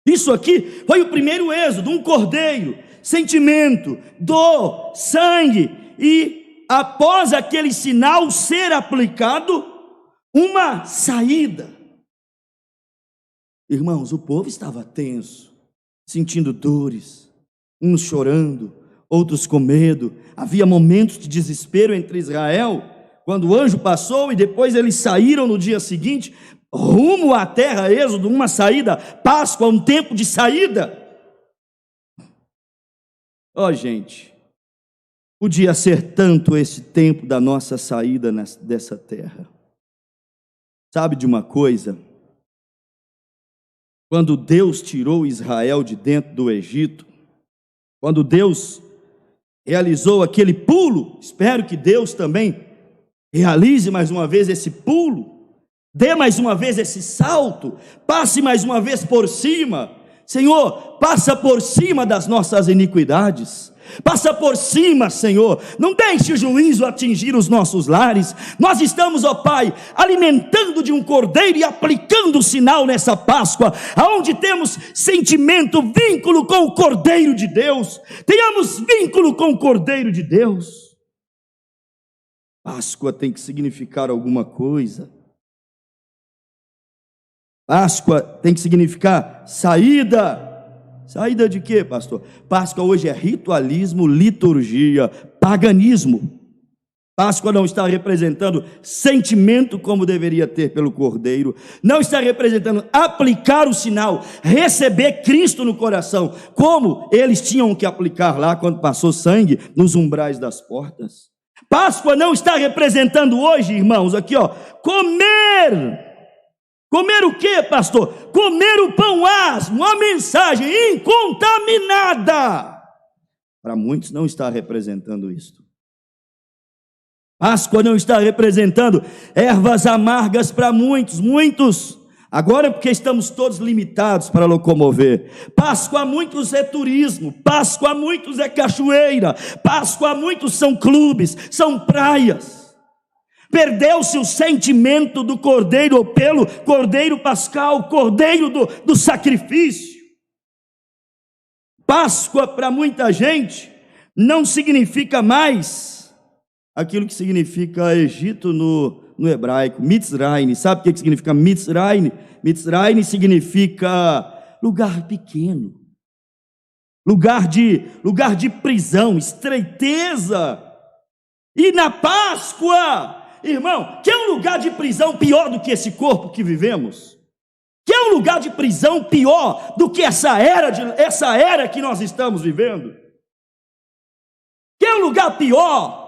Speaker 1: Isso aqui foi o primeiro êxodo, um cordeiro, sentimento, dor, sangue, e após aquele sinal ser aplicado, uma saída. Irmãos, o povo estava tenso, sentindo dores, uns chorando, outros com medo. Havia momentos de desespero entre Israel, quando o anjo passou e depois eles saíram no dia seguinte, rumo à terra, êxodo, uma saída, Páscoa, um tempo de saída. Gente, podia ser tanto esse tempo da nossa saída dessa terra. Sabe de uma coisa? quando Deus tirou Israel de dentro do Egito, quando Deus realizou aquele pulo, espero que Deus também realize mais uma vez esse pulo, dê mais uma vez esse salto, passe mais uma vez por cima. Senhor, passa por cima das nossas iniquidades, passa por cima, Senhor, não deixe o juízo atingir os nossos lares. Nós estamos, ó Pai, alimentando de um cordeiro e aplicando o sinal nessa Páscoa, aonde temos sentimento, vínculo com o Cordeiro de Deus. Tenhamos vínculo com o Cordeiro de Deus. Páscoa tem que significar alguma coisa. Páscoa tem que significar saída. Saída de quê, pastor? Páscoa hoje é ritualismo, liturgia, paganismo. Páscoa não está representando sentimento como deveria ter pelo Cordeiro, não está representando aplicar o sinal, receber Cristo no coração, como eles tinham que aplicar lá quando passou sangue nos umbrais das portas. Páscoa não está representando hoje, irmãos, aqui ó, comer o que, pastor? Comer o pão asmo, a mensagem incontaminada. Para muitos não está representando isto. Páscoa não está representando ervas amargas para muitos. Agora porque estamos todos limitados para locomover. Páscoa a muitos é turismo, Páscoa a muitos é cachoeira, Páscoa a muitos são clubes, são praias. Perdeu-se o sentimento do cordeiro, pelo cordeiro pascal, cordeiro do sacrifício. Páscoa para muita gente não significa mais aquilo que significa Egito no hebraico, Mitzrayim. Sabe o que significa Mitzrayim? Mitzrayim significa lugar pequeno, lugar de prisão, estreiteza. E na Páscoa, irmão, que é um lugar de prisão pior do que esse corpo que vivemos? Que é um lugar de prisão pior do que essa era que nós estamos vivendo? Que é um lugar pior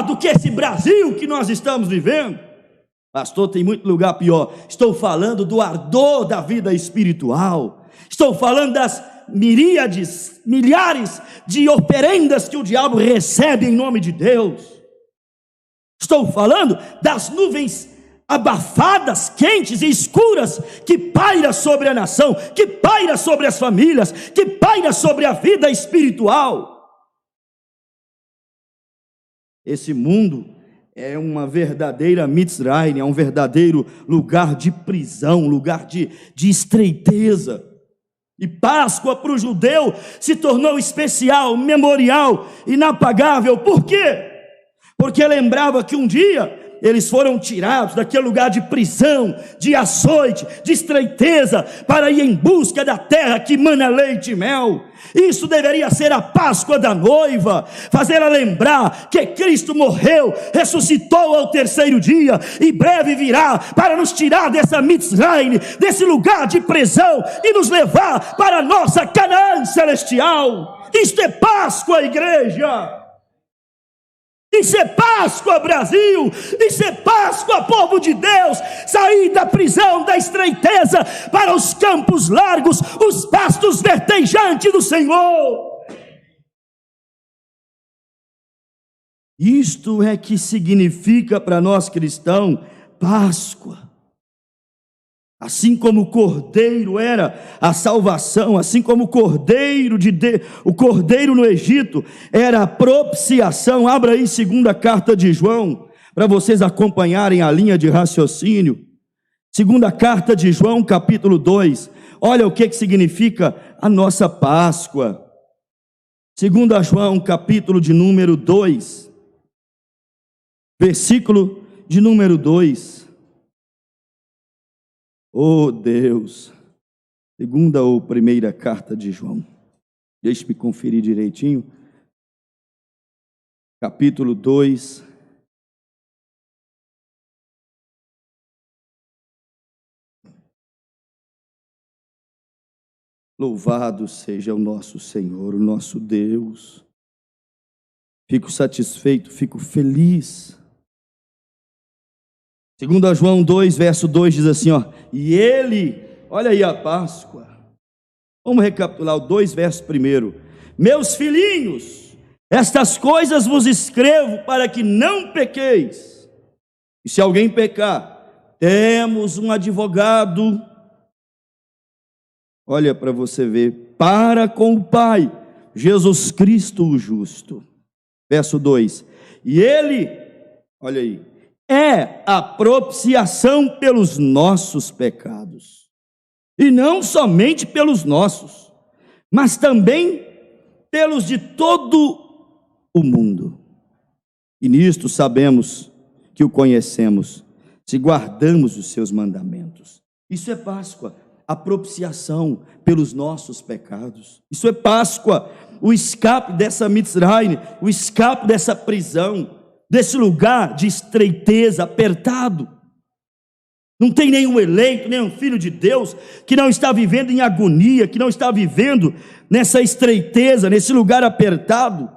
Speaker 1: do que esse Brasil que nós estamos vivendo? Pastor, tem muito lugar pior. Estou falando do ardor da vida espiritual. Estou falando das miríades, milhares de oferendas que o diabo recebe em nome de Deus. Estou falando das nuvens abafadas, quentes e escuras que paira sobre a nação, que paira sobre as famílias, que paira sobre a vida espiritual. Esse mundo é uma verdadeira Mitzrayim, é um verdadeiro lugar de prisão, lugar de estreiteza. E Páscoa para o judeu se tornou especial, memorial, inapagável. Por quê? Porque lembrava que um dia eles foram tirados daquele lugar de prisão, de açoite, de estreiteza, para ir em busca da terra que mana leite e mel. Isso deveria ser a Páscoa da noiva, fazer ela lembrar que Cristo morreu, ressuscitou ao terceiro dia, e breve virá para nos tirar dessa Mitzrayim, desse lugar de prisão, e nos levar para a nossa Canaã celestial. Isto é Páscoa, igreja. Isso é Páscoa, Brasil. Isso é Páscoa, povo de Deus. Sair da prisão, da estreiteza, para os campos largos, os pastos verdejantes do Senhor. Isto é que significa para nós cristãos Páscoa. Assim como o cordeiro era a salvação, assim como o cordeiro o cordeiro no Egito era a propiciação. Abra aí 2ª carta de João, para vocês acompanharem a linha de raciocínio. 2ª carta de João, capítulo 2. Olha o que significa a nossa Páscoa. 2ª João, capítulo de número 2, versículo de número 2. Oh Deus, 2ª ou 1ª carta de João, deixe-me conferir direitinho, capítulo 2, louvado seja o nosso Senhor, o nosso Deus. Fico satisfeito, fico feliz. 2 João 2, verso 2 diz assim, ó, e ele, Olha aí a Páscoa. Vamos recapitular o 2, verso 1. Meus filhinhos, estas coisas vos escrevo para que não pequeis. E se alguém pecar, temos um advogado, olha para você ver, para com o Pai, Jesus Cristo o justo. Verso 2, e ele, olha aí, é a propiciação pelos nossos pecados, e não somente pelos nossos, mas também pelos de todo o mundo. E nisto sabemos que o conhecemos, se guardamos os seus mandamentos. Isso é Páscoa, a propiciação pelos nossos pecados. Isso é Páscoa, o escape dessa Mitzrayim, o escape dessa prisão, desse lugar de estreiteza, apertado. Não tem nenhum eleito, nenhum filho de Deus que não está vivendo em agonia, que não está vivendo nessa estreiteza, nesse lugar apertado.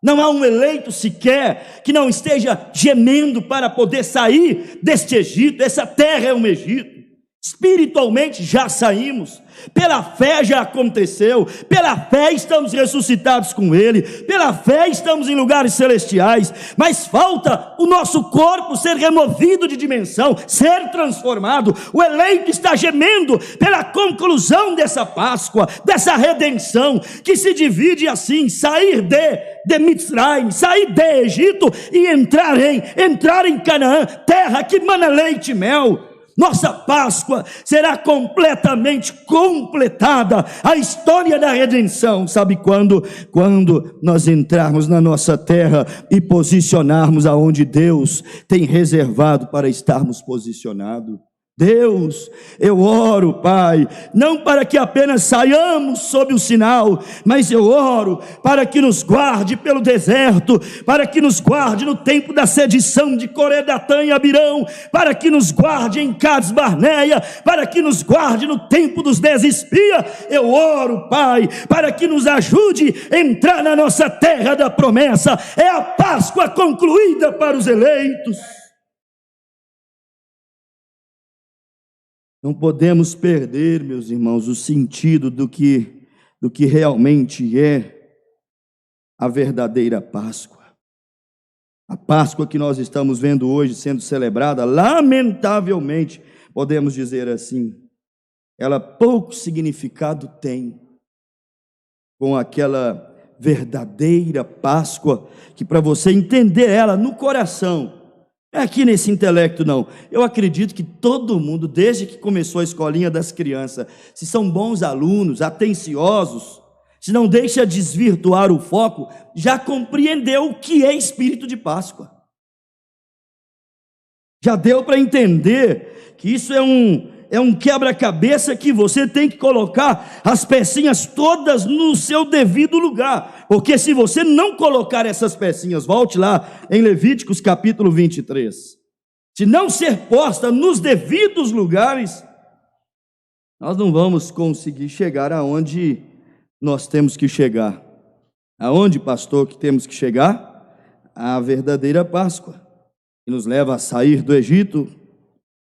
Speaker 1: Não há um eleito sequer que não esteja gemendo para poder sair deste Egito. Essa terra é um Egito. Espiritualmente já saímos, pela fé já aconteceu, pela fé estamos ressuscitados com Ele, pela fé estamos em lugares celestiais, mas falta o nosso corpo ser removido de dimensão, ser transformado. O eleito está gemendo pela conclusão dessa Páscoa, dessa redenção, que se divide assim: sair de Mitzrayim, sair de Egito e entrar em Canaã, terra que mana leite e mel. Nossa Páscoa será completamente completada, a história da redenção, sabe quando? Quando nós entrarmos na nossa terra e posicionarmos aonde Deus tem reservado para estarmos posicionados. Deus, eu oro, Pai, não para que apenas saiamos sob o sinal, mas eu oro para que nos guarde pelo deserto, para que nos guarde no tempo da sedição de Coré, Datã e Abirão, para que nos guarde em Cades Barneia, para que nos guarde no tempo dos 10 espias. Eu oro, Pai, para que nos ajude a entrar na nossa terra da promessa. É a Páscoa concluída para os eleitos. Não podemos perder, meus irmãos, o sentido do que realmente é a verdadeira Páscoa. A Páscoa que nós estamos vendo hoje sendo celebrada, lamentavelmente, podemos dizer assim, ela pouco significado tem com aquela verdadeira Páscoa, que para você entender ela no coração, é aqui nesse intelecto não. Eu acredito que todo mundo, desde que começou a escolinha das crianças, se são bons alunos, atenciosos, se não deixa desvirtuar o foco, já compreendeu o que é espírito de Páscoa. Já deu para entender que isso é um quebra-cabeça que você tem que colocar as pecinhas todas no seu devido lugar, porque se você não colocar essas pecinhas, volte lá em Levíticos capítulo 23, se não ser posta nos devidos lugares, nós não vamos conseguir chegar aonde nós temos que chegar. Aonde, pastor, que temos que chegar? À verdadeira Páscoa, que nos leva a sair do Egito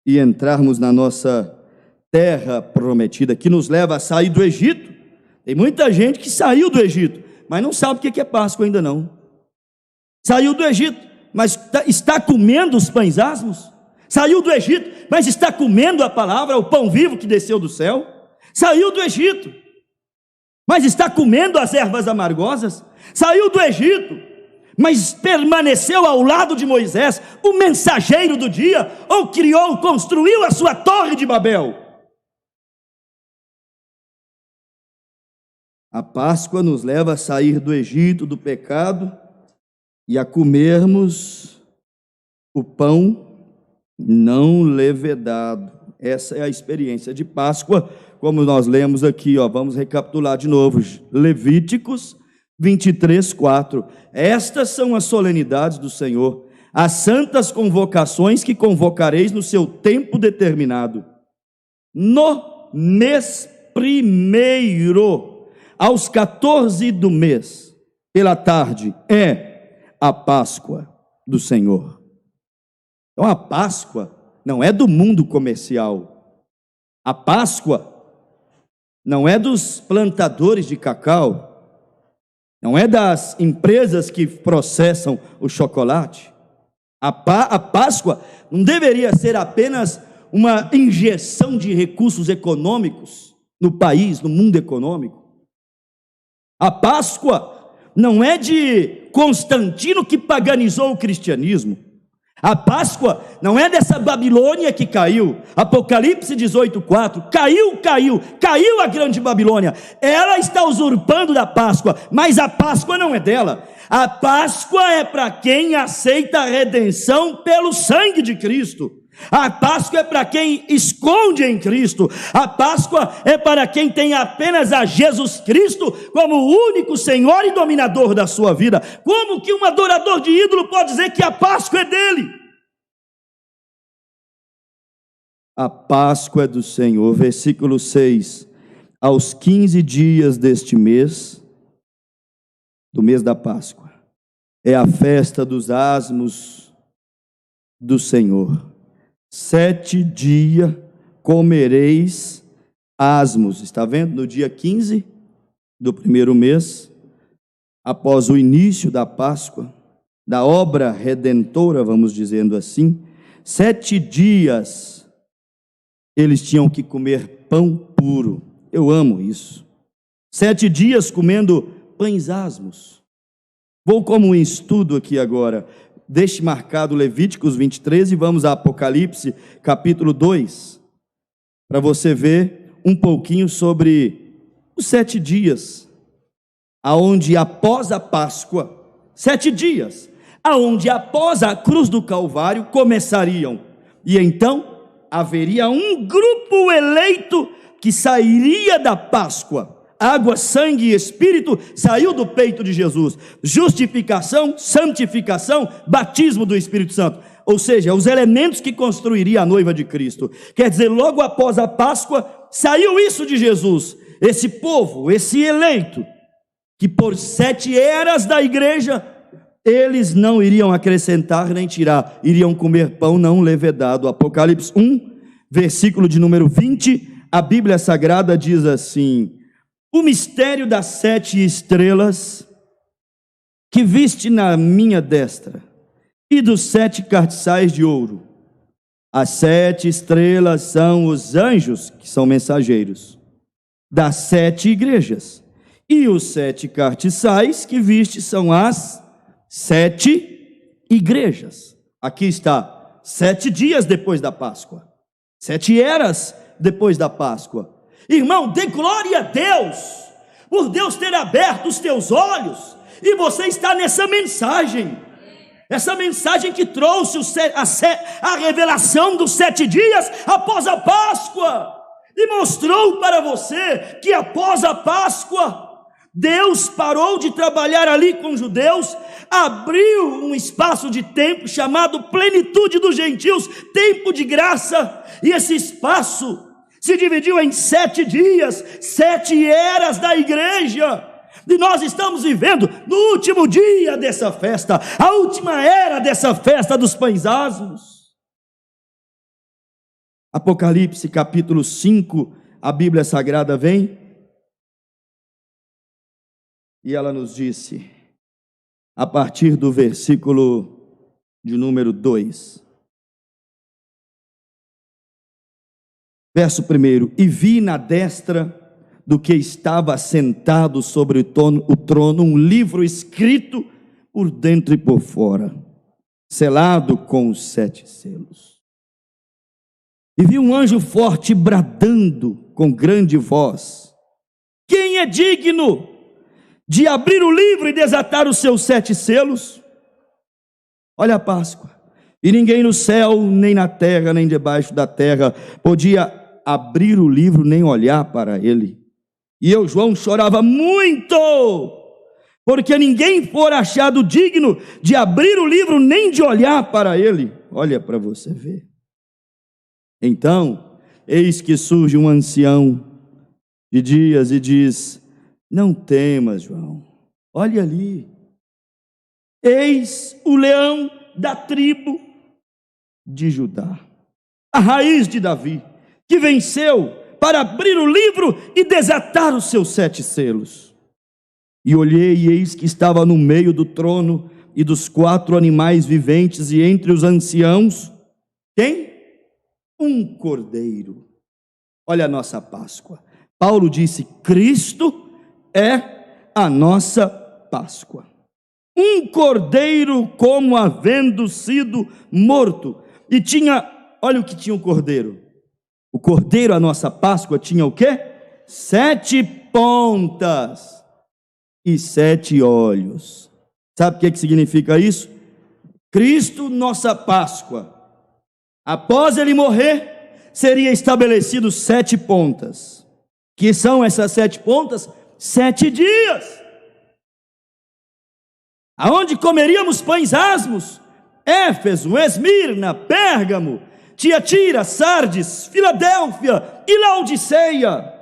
Speaker 1: e entrarmos na nossa terra prometida, que nos leva a sair do Egito. Tem muita gente que saiu do Egito, mas não sabe o que é Páscoa ainda não. Saiu do Egito, mas está comendo os pães asmos. Saiu do Egito, mas está comendo a palavra, o pão vivo que desceu do céu. Saiu do Egito, mas está comendo as ervas amargosas. Saiu do Egito, mas permaneceu ao lado de Moisés, o mensageiro do dia, ou construiu a sua torre de Babel. A Páscoa nos leva a sair do Egito, do pecado, e a comermos o pão não levedado. Essa é a experiência de Páscoa, como nós lemos aqui, vamos recapitular de novo, Levíticos 23, 4. Estas são as solenidades do Senhor, as santas convocações que convocareis no seu tempo determinado. No mês primeiro, aos 14 do mês, pela tarde, é a Páscoa do Senhor. Então a Páscoa não é do mundo comercial. A Páscoa não é dos plantadores de cacau, não é das empresas que processam o chocolate. A Páscoa não deveria ser apenas uma injeção de recursos econômicos no país, no mundo econômico. A Páscoa não é de Constantino que paganizou o cristianismo. A Páscoa não é dessa Babilônia que caiu. Apocalipse 18:4, caiu a grande Babilônia. Ela está usurpando da Páscoa, mas a Páscoa não é dela. A Páscoa é para quem aceita a redenção pelo sangue de Cristo. A Páscoa é para quem esconde em Cristo. A Páscoa é para quem tem apenas a Jesus Cristo como o único Senhor e dominador da sua vida. Como que um adorador de ídolo pode dizer que a Páscoa é dele? A Páscoa é do Senhor. Versículo 6. Aos 15 dias deste mês, do mês da Páscoa, é a festa dos asmos do Senhor. 7 dias comereis asmos. Está vendo? No dia 15 do primeiro mês, após o início da Páscoa, da obra redentora, vamos dizendo assim, 7 dias eles tinham que comer pão puro. Eu amo isso. 7 dias comendo pães asmos. Vou como um estudo aqui agora. Deixe marcado Levíticos 23 e vamos a Apocalipse capítulo 2, para você ver um pouquinho sobre os 7 dias, aonde após a Páscoa, 7 dias, aonde após a cruz do Calvário começariam, e então haveria um grupo eleito que sairia da Páscoa. Água, sangue e espírito saiu do peito de Jesus. Justificação, santificação, batismo do Espírito Santo. Ou seja, os elementos que construiria a noiva de Cristo. Quer dizer, logo após a Páscoa, saiu isso de Jesus. Esse povo, esse eleito, que por 7 eras da igreja, eles não iriam acrescentar nem tirar, iriam comer pão não levedado. Apocalipse 1, versículo de número 20, a Bíblia Sagrada diz assim: o mistério das 7 estrelas que viste na minha destra e dos 7 castiçais de ouro. As 7 estrelas são os anjos, que são mensageiros, das 7 igrejas. E os 7 castiçais que viste são as 7 igrejas. Aqui está, 7 dias depois da Páscoa. 7 eras depois da Páscoa. Irmão, dê glória a Deus, por Deus ter aberto os teus olhos, e você está nessa mensagem, essa mensagem que trouxe a revelação dos 7 dias após a Páscoa, e mostrou para você que após a Páscoa, Deus parou de trabalhar ali com os judeus, abriu um espaço de tempo chamado plenitude dos gentios, tempo de graça, e esse espaço se dividiu em 7 dias, 7 eras da igreja, e nós estamos vivendo no último dia dessa festa, a última era dessa festa dos pães asmos. Apocalipse capítulo 5, a Bíblia Sagrada vem, e ela nos disse, a partir do versículo de número 2, verso 1: e vi na destra do que estava sentado sobre o trono um livro escrito por dentro e por fora, selado com os 7 selos. E vi um anjo forte bradando com grande voz: quem é digno de abrir o livro e desatar os seus 7 selos? Olha a Páscoa. E ninguém no céu, nem na terra, nem debaixo da terra podia abrir o livro, nem olhar para ele. E eu, João, chorava muito, porque ninguém fora achado digno de abrir o livro, nem de olhar para ele. Olha para você ver. Então, eis que surge um ancião de dias e diz: não temas, João, olha ali, eis o leão da tribo de Judá, a raiz de Davi, que venceu, para abrir o livro e desatar os seus 7 selos. E olhei, e eis que estava no meio do trono e dos 4 animais viventes, e entre os anciãos, quem? Um cordeiro. Olha a nossa Páscoa. Paulo disse: Cristo é a nossa Páscoa. Um cordeiro como havendo sido morto. E tinha, olha o que tinha o cordeiro. O cordeiro, a nossa Páscoa, tinha o quê? 7 pontas e 7 olhos. Sabe o que significa isso? Cristo, nossa Páscoa. Após ele morrer, seria estabelecido 7 pontas. Que são essas 7 pontas? 7 dias. Aonde comeríamos pães asmos? Éfeso, Esmirna, Pérgamo, Tiatira, Sardes, Filadélfia e Laodiceia.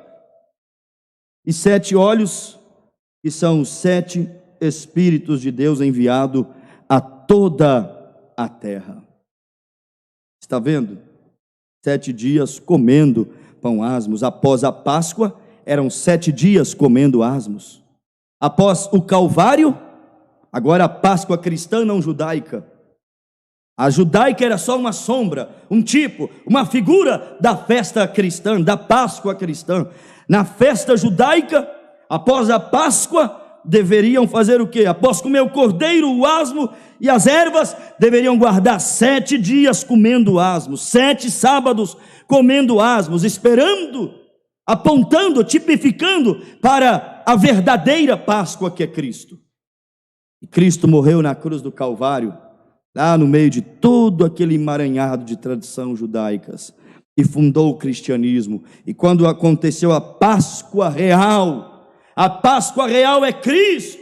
Speaker 1: E 7 olhos, que são os 7 Espíritos de Deus enviado a toda a terra. Está vendo? 7 dias comendo pão asmos. Após a Páscoa, eram 7 dias comendo asmos. Após o Calvário, agora a Páscoa cristã, não judaica. A judaica era só uma sombra, um tipo, uma figura da festa cristã, da Páscoa cristã. Na festa judaica, após a Páscoa, deveriam fazer o quê? Após comer o cordeiro, o asmo e as ervas, deveriam guardar 7 dias comendo asmos, 7 sábados comendo asmos, esperando, apontando, tipificando para a verdadeira Páscoa que é Cristo. E Cristo morreu na cruz do Calvário, lá no meio de todo aquele emaranhado de tradição judaicas, e fundou o cristianismo. E quando aconteceu a Páscoa real é Cristo,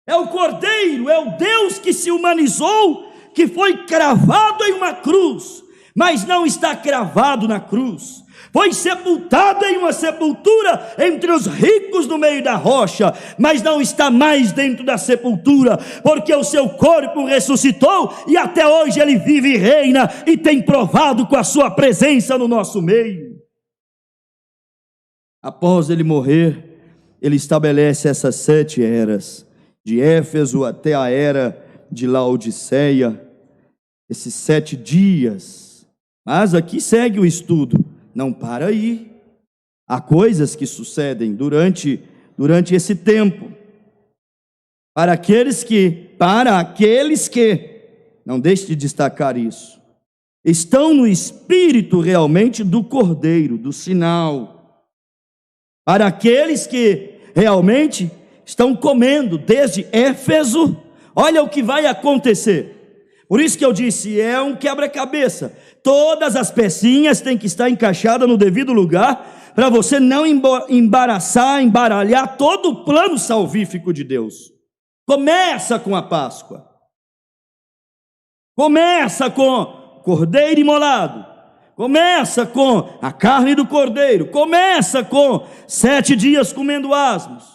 Speaker 1: é o Cordeiro, é o Deus que se humanizou, que foi cravado em uma cruz, mas não está cravado na cruz, foi sepultado em uma sepultura entre os ricos no meio da rocha, mas não está mais dentro da sepultura, porque o seu corpo ressuscitou, e até hoje ele vive e reina, e tem provado com a sua presença no nosso meio. Após ele morrer, ele estabelece essas 7 eras, de Éfeso até a era de Laodiceia, esses 7 dias. Mas aqui segue o estudo, não para aí. Há coisas que sucedem durante esse tempo. Para aqueles que, não deixe de destacar isso, estão no espírito realmente do Cordeiro, do sinal. Para aqueles que realmente estão comendo desde Éfeso, olha o que vai acontecer. Por isso que eu disse, é um quebra-cabeça. Todas as pecinhas têm que estar encaixadas no devido lugar, para você não embaralhar todo o plano salvífico de Deus. Começa com a Páscoa. Começa com cordeiro imolado. Começa com a carne do cordeiro. Começa com 7 dias comendo asmos.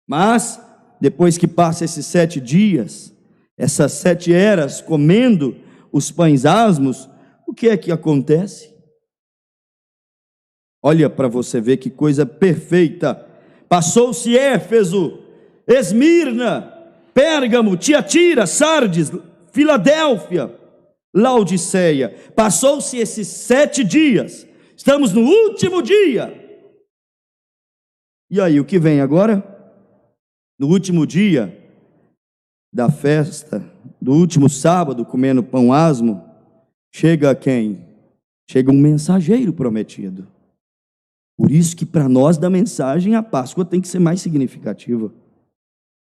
Speaker 1: Mas, depois que passa esses 7 dias, essas 7 eras comendo os pães asmos, o que é que acontece? Olha para você ver que coisa perfeita. Passou-se Éfeso, Esmirna, Pérgamo, Tiatira, Sardes, Filadélfia, Laodiceia. Passou-se esses 7 dias. Estamos no último dia. E aí, o que vem agora? No último dia da festa, do último sábado, comendo pão asmo, chega quem? Chega um mensageiro prometido. Por isso que para nós da mensagem a Páscoa tem que ser mais significativa.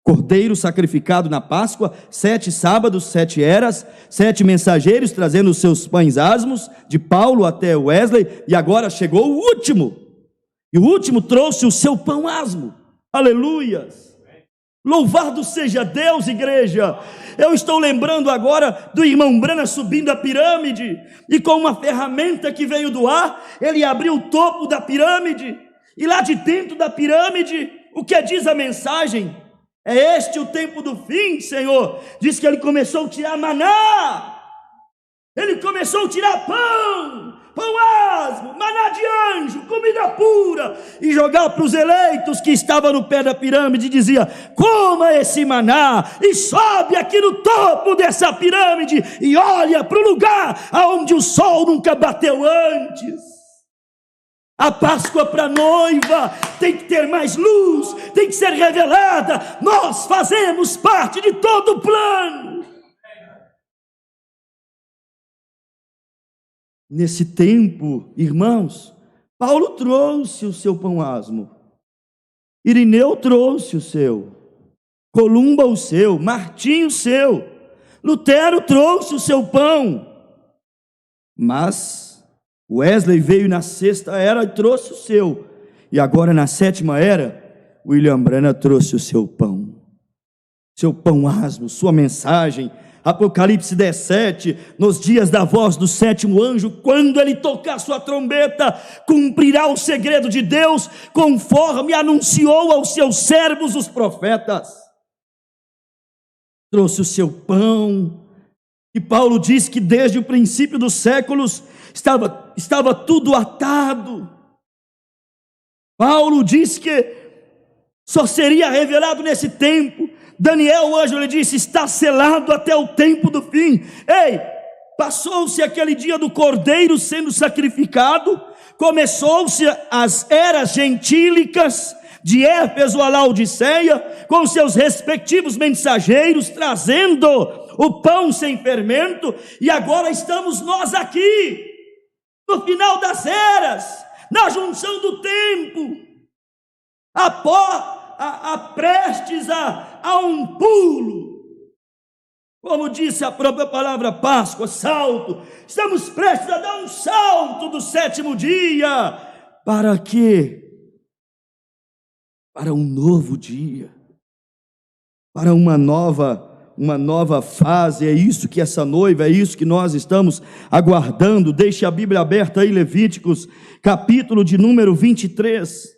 Speaker 1: Cordeiro sacrificado na Páscoa, 7 sábados, 7 eras, 7 mensageiros trazendo os seus pães asmos, de Paulo até Wesley, e agora chegou o último. E o último trouxe o seu pão asmo. Aleluias! Louvado seja Deus, igreja. Eu estou lembrando agora do irmão Brana subindo a pirâmide, e com uma ferramenta que veio do ar, ele abriu o topo da pirâmide, e lá de dentro da pirâmide, o que diz a mensagem? É este o tempo do fim, Senhor. Diz que ele começou a tirar maná, ele começou a tirar pão, pão asmo, maná de anjo, comida pura, e jogar para os eleitos que estavam no pé da pirâmide, e dizia: coma esse maná, e sobe aqui no topo dessa pirâmide, e olha para o lugar aonde o sol nunca bateu antes. A Páscoa para a noiva tem que ter mais luz, tem que ser revelada. Nós fazemos parte de todo o plano. Nesse tempo, irmãos, Paulo trouxe o seu pão asmo, Irineu trouxe o seu, Columba o seu, Martinho o seu, Lutero trouxe o seu pão, mas Wesley veio na sexta era e trouxe o seu, e agora na sétima era, William Branham trouxe o seu pão asmo, sua mensagem. Apocalipse 17, nos dias da voz do sétimo anjo, quando ele tocar sua trombeta, cumprirá o segredo de Deus, conforme anunciou aos seus servos os profetas. Trouxe o seu pão, e Paulo diz que desde o princípio dos séculos estava tudo atado. Paulo diz que só seria revelado nesse tempo. Daniel, o anjo, ele disse: está selado até o tempo do fim. Ei, passou-se aquele dia do cordeiro sendo sacrificado, começou-se as eras gentílicas, de Éfeso a Laodiceia, com seus respectivos mensageiros, trazendo o pão sem fermento, e agora estamos nós aqui, no final das eras, na junção do tempo, prestes a um pulo, como disse a própria palavra Páscoa, salto. Estamos prestes a dar um salto do sétimo dia, para quê? Para um novo dia, para uma nova fase. É isso que essa noiva, é isso que nós estamos aguardando. Deixe a Bíblia aberta aí, Levíticos, capítulo de número 23,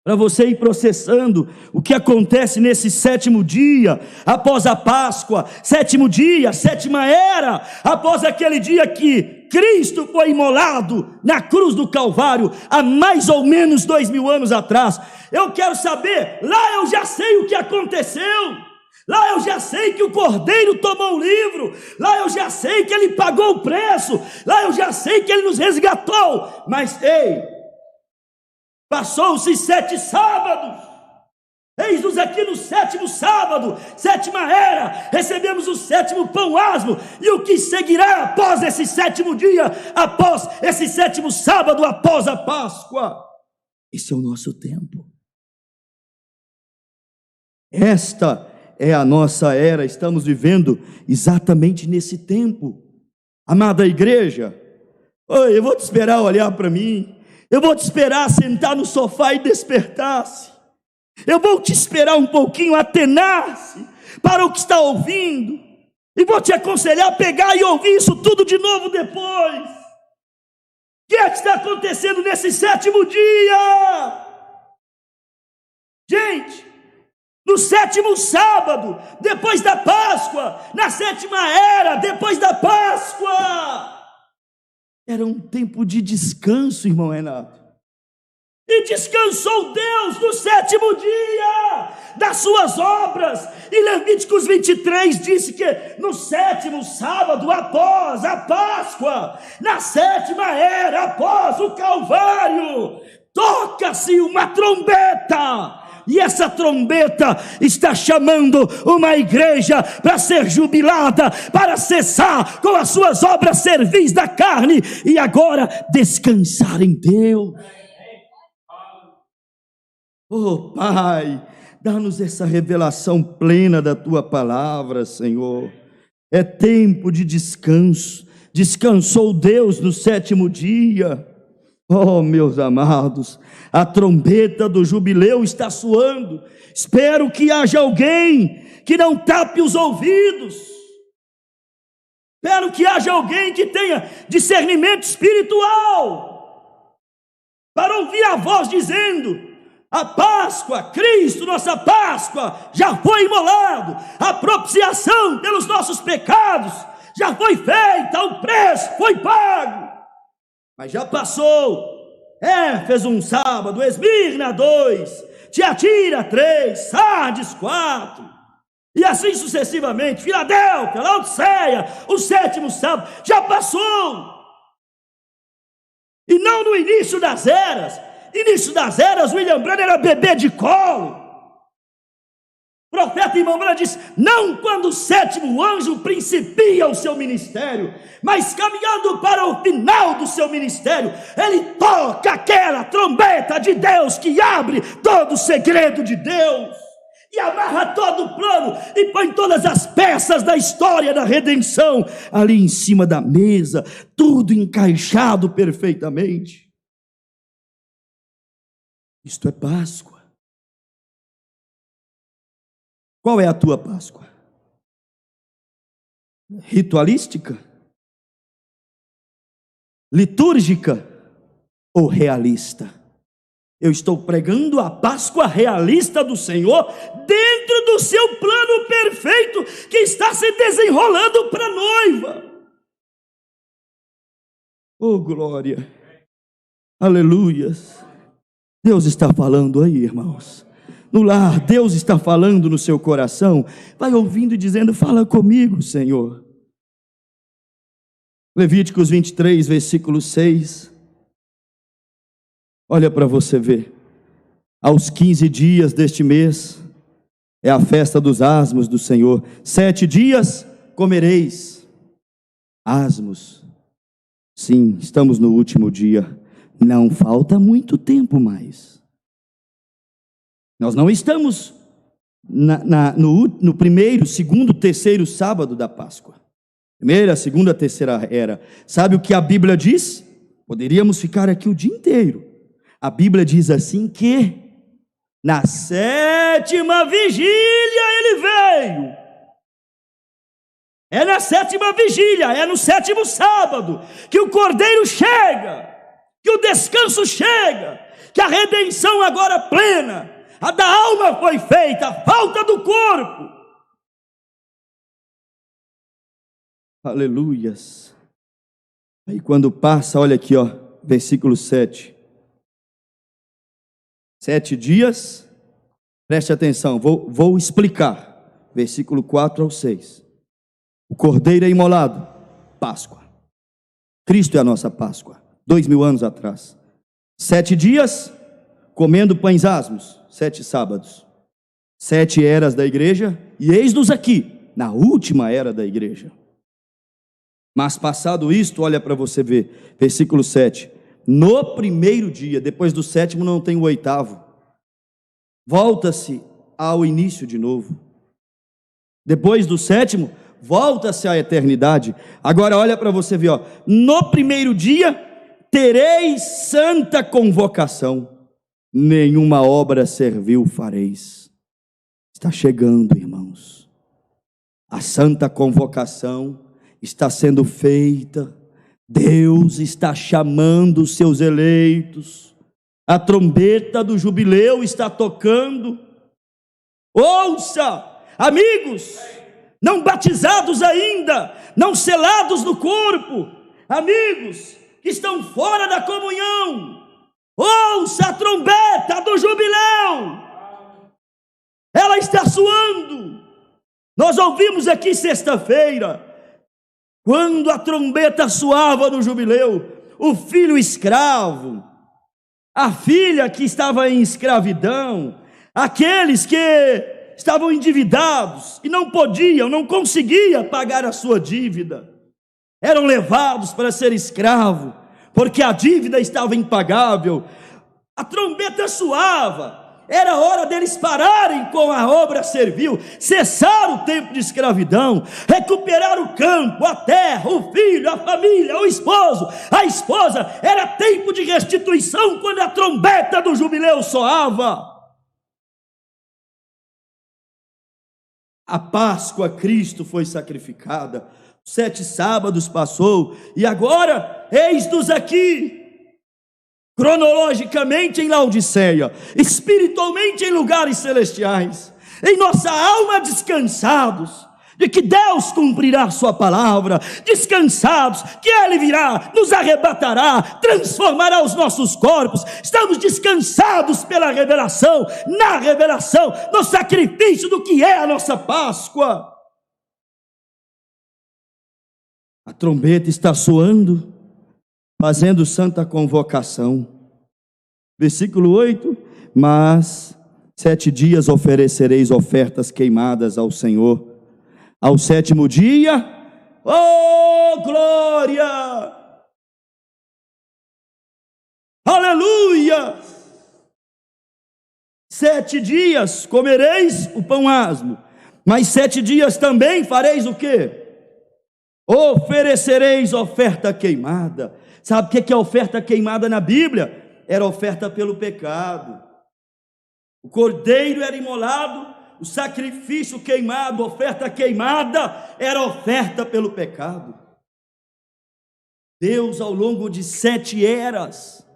Speaker 1: para você ir processando o que acontece nesse sétimo dia, após a Páscoa, sétimo dia, sétima era, após aquele dia que Cristo foi imolado na cruz do Calvário, há mais ou menos 2000 anos atrás. Eu quero saber, lá eu já sei o que aconteceu, lá eu já sei que o Cordeiro tomou o livro, lá eu já sei que Ele pagou o preço, lá eu já sei que Ele nos resgatou, mas ei, passou-se 7 sábados, eis-nos aqui no sétimo sábado, sétima era, recebemos o sétimo pão asmo, e o que seguirá após esse sétimo dia, após esse sétimo sábado, após a Páscoa? Esse é o nosso tempo, esta é a nossa era, estamos vivendo exatamente nesse tempo. Amada igreja, eu vou te esperar olhar para mim, eu vou te esperar sentar no sofá e despertar-se. Eu vou te esperar um pouquinho atenar-se para o que está ouvindo. E vou te aconselhar a pegar e ouvir isso tudo de novo depois. O que é que está acontecendo nesse sétimo dia? Gente, no sétimo sábado, depois da Páscoa, na sétima era, depois da Páscoa, era um tempo de descanso, irmão Renato. E descansou Deus no sétimo dia das suas obras. E Levíticos 23 disse que no sétimo sábado, após a Páscoa, na sétima era, após o Calvário, toca-se uma trombeta. E essa trombeta está chamando uma igreja para ser jubilada, para cessar com as suas obras servis da carne e agora descansar em Deus. Oh Pai, dá-nos essa revelação plena da Tua palavra, Senhor. É tempo de descanso. Descansou Deus no sétimo dia. Oh, meus amados, a trombeta do jubileu está soando. Espero que haja alguém que não tape os ouvidos. Espero que haja alguém que tenha discernimento espiritual para ouvir a voz dizendo: a Páscoa, Cristo, nossa Páscoa, já foi imolado. A propiciação pelos nossos pecados já foi feita, o preço foi pago.
Speaker 2: mas já passou. Éfeso 1 sábado, Esmirna 2, Tiatira 3, Sardes 4, e assim sucessivamente, Filadélfia, Laodiceia, o 7º sábado, já passou. E não no início das eras. Início das eras, William Branham era bebê de colo. O profeta irmão Branham diz: não quando o 7º anjo principia o seu ministério, mas caminhando para o final do seu ministério, ele toca aquela trombeta de Deus que abre todo o segredo de Deus, e amarra todo o plano, e põe todas as peças da história da redenção ali em cima da mesa, tudo encaixado perfeitamente. Isto é Páscoa. Qual é a tua Páscoa? Ritualística? Litúrgica? Ou realista? Eu estou pregando a Páscoa realista do Senhor dentro do seu plano perfeito que está se desenrolando para a noiva. Oh, glória! Aleluias! Deus está falando aí, irmãos. No lar, Deus está falando no seu coração. Vai ouvindo e dizendo: fala comigo, Senhor. Levíticos 23, versículo 6. Olha para você ver. Aos 15 dias deste mês é a festa dos asmos do Senhor. 7 dias comereis asmos. Sim, estamos no último dia. Não falta muito tempo mais. Nós não estamos no primeiro, segundo, terceiro sábado da Páscoa. Primeira, segunda, terceira era. Sabe o que a Bíblia diz? Poderíamos ficar aqui o dia inteiro. A Bíblia diz assim que na 7ª vigília ele veio. É na 7ª vigília, é no 7º sábado que o Cordeiro chega, que o descanso chega, que a redenção agora plena, a da alma foi feita, a falta do corpo. Aleluias. Aí quando passa, olha aqui, ó, versículo 7. 7 dias, preste atenção, vou explicar. Versículo 4 ao 6. O cordeiro é imolado, Páscoa. Cristo é a nossa Páscoa, 2000 anos atrás. 7 dias, comendo pães asmos, 7 sábados. 7 eras da igreja, e eis-nos aqui, na última era da igreja. Mas passado isto, olha para você ver, versículo 7. No primeiro dia, depois do 7º não tem o 8º. Volta-se ao início de novo. Depois do 7º, volta-se à eternidade. Agora olha para você ver, ó. No primeiro dia, tereis santa convocação. Nenhuma obra servil fareis. Está chegando, irmãos. A santa convocação está sendo feita. Deus está chamando os seus eleitos. A trombeta do jubileu está tocando. Ouça, amigos, não batizados ainda, não selados no corpo, amigos que estão fora da comunhão, ouça a trombeta do jubileu. Ela está soando. Nós ouvimos aqui sexta-feira, quando a trombeta soava no jubileu, o filho escravo, a filha que estava em escravidão, aqueles que estavam endividados e não podiam, não conseguiam pagar a sua dívida, eram levados para ser escravo, porque a dívida estava impagável. A trombeta soava. Era hora deles pararem com a obra servil, cessar o tempo de escravidão, recuperar o campo, a terra, o filho, a família, o esposo, a esposa. Era tempo de restituição quando a trombeta do jubileu soava. A Páscoa, Cristo foi sacrificada, 7 sábados passou, e agora, eis-nos aqui, cronologicamente em Laodiceia, espiritualmente em lugares celestiais, em nossa alma descansados, de que Deus cumprirá a sua palavra, descansados, que Ele virá, nos arrebatará, transformará os nossos corpos. Estamos descansados pela revelação, na revelação, no sacrifício do que é a nossa Páscoa. A trombeta está soando, fazendo santa convocação. Versículo 8: mas 7 dias oferecereis ofertas queimadas ao Senhor. Ao 7º dia, oh glória, aleluia, 7 dias comereis o pão asmo, mas 7 dias também fareis o quê? Oferecereis oferta queimada. Sabe o que é oferta queimada na Bíblia? Era oferta pelo pecado. O cordeiro era imolado, o sacrifício queimado, oferta queimada, era oferta pelo pecado. Deus, ao longo de 7 eras,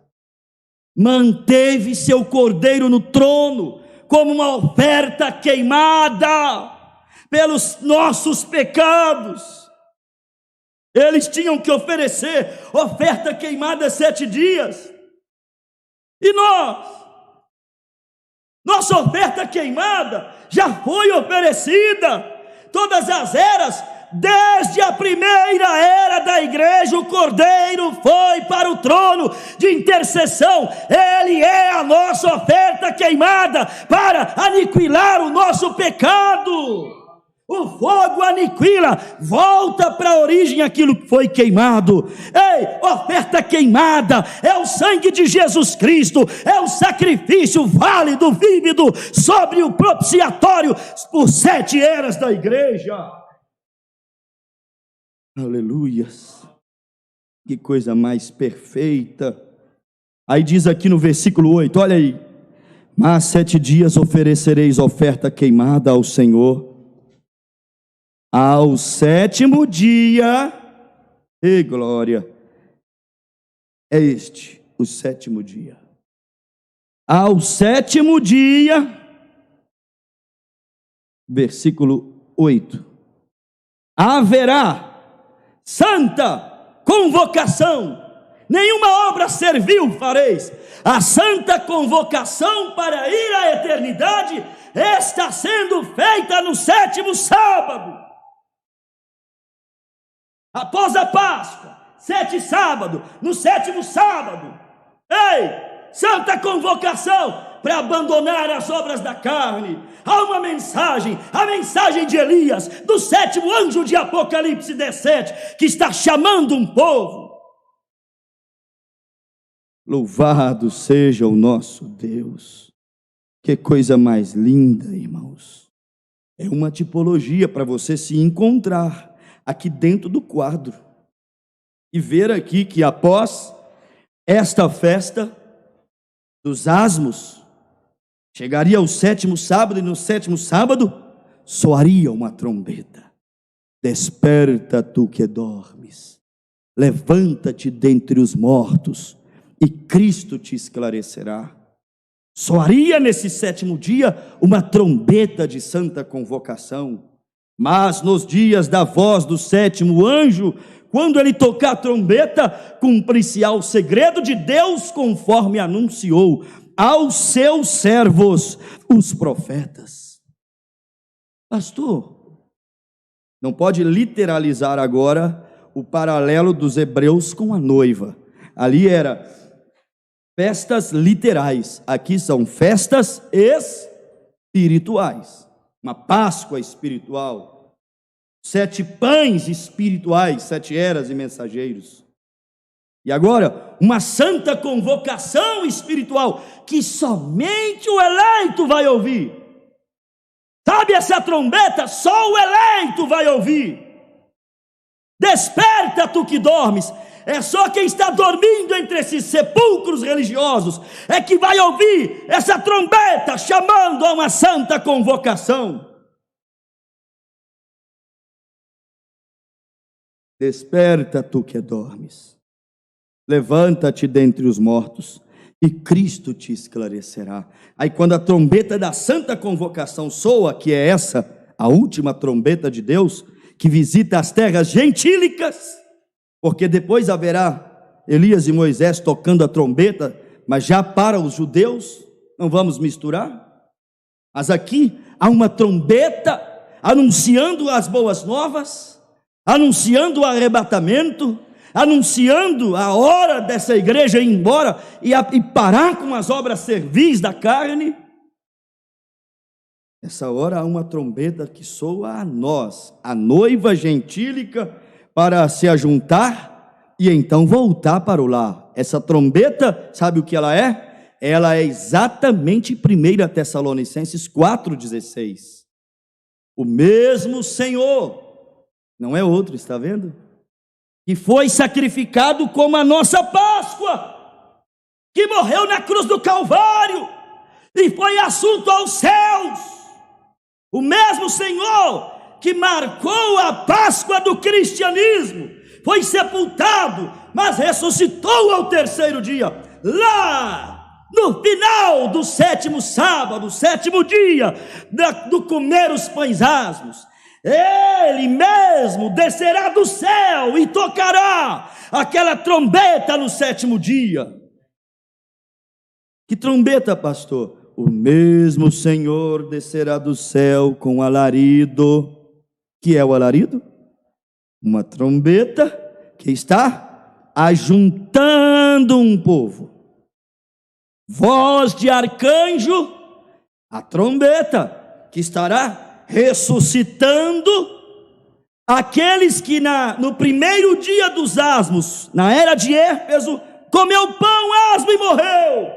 Speaker 2: manteve seu cordeiro no trono, como uma oferta queimada, pelos nossos pecados. Eles tinham que oferecer oferta queimada 7 dias, e nossa oferta queimada já foi oferecida. Todas as eras, desde a primeira era da igreja, o Cordeiro foi para o trono de intercessão. Ele é a nossa oferta queimada para aniquilar o nosso pecado. O fogo aniquila, volta para a origem aquilo que foi queimado. Ei, oferta queimada é o sangue de Jesus Cristo, é o sacrifício válido, vívido, sobre o propiciatório por 7 eras da igreja. Aleluias, que coisa mais perfeita. Aí diz aqui no versículo 8, olha aí: mas 7 dias oferecereis oferta queimada ao Senhor. Ao 7º dia, e glória, é este o 7º dia. Ao 7º dia, versículo 8, haverá santa convocação, nenhuma obra servil fareis. A santa convocação para ir à eternidade está sendo feita no 7º sábado. Após a Páscoa, 7 sábados, no 7º sábado, ei, santa convocação para abandonar as obras da carne. Há uma mensagem, a mensagem de Elias, do 7º anjo de Apocalipse 17, que está chamando um povo. Louvado seja o nosso Deus. Que coisa mais linda, irmãos. É uma tipologia para você se encontrar aqui dentro do quadro e ver aqui que após esta festa dos asmos, chegaria o 7º sábado, e no 7º sábado soaria uma trombeta. Desperta tu que dormes, levanta-te dentre os mortos, e Cristo te esclarecerá. Soaria nesse 7º dia uma trombeta de santa convocação. Mas nos dias da voz do 7º anjo, quando ele tocar a trombeta, cumprir-se-á o segredo de Deus, conforme anunciou aos seus servos, os profetas. Pastor, não pode literalizar agora o paralelo dos hebreus com a noiva. Ali era festas literais, aqui são festas espirituais. Uma Páscoa espiritual, 7 pães espirituais, 7 eras e mensageiros. E agora, uma santa convocação espiritual, que somente o eleito vai ouvir. Sabe essa trombeta? Só o eleito vai ouvir. Desperta tu que dormes. É só quem está dormindo entre esses sepulcros religiosos é que vai ouvir essa trombeta chamando a uma santa convocação. Desperta tu que dormes, levanta-te dentre os mortos, e Cristo te esclarecerá. Aí quando a trombeta da santa convocação soa, que é essa
Speaker 1: a última trombeta de Deus, que visita as terras gentílicas, porque depois haverá Elias e Moisés tocando a trombeta, mas já para os judeus, não vamos misturar. Mas aqui há uma trombeta anunciando as boas novas, anunciando o arrebatamento, anunciando a hora dessa igreja ir embora e parar com as obras servis da carne. Essa hora há uma trombeta que soa a nós, a noiva gentílica, para se ajuntar e então voltar para o lar. Essa trombeta, sabe o que ela é? Ela é exatamente 1 Tessalonicenses 4,16. O mesmo Senhor, não é outro, está vendo? Que foi sacrificado como a nossa Páscoa, que morreu na cruz do Calvário e foi assunto aos céus. O mesmo Senhor que marcou a Páscoa do cristianismo, foi sepultado, mas ressuscitou ao terceiro dia, lá no final do 7º sábado, 7º dia, do comer os pães asmos. Ele mesmo descerá do céu e tocará aquela trombeta no 7º dia. Que trombeta, pastor? O mesmo Senhor descerá do céu com alarido. Que é o alarido? Uma trombeta que está ajuntando um povo. Voz de arcanjo, a trombeta que estará ressuscitando aqueles que no primeiro dia dos asmos, na era de Éfeso, comeu pão asmo e morreu.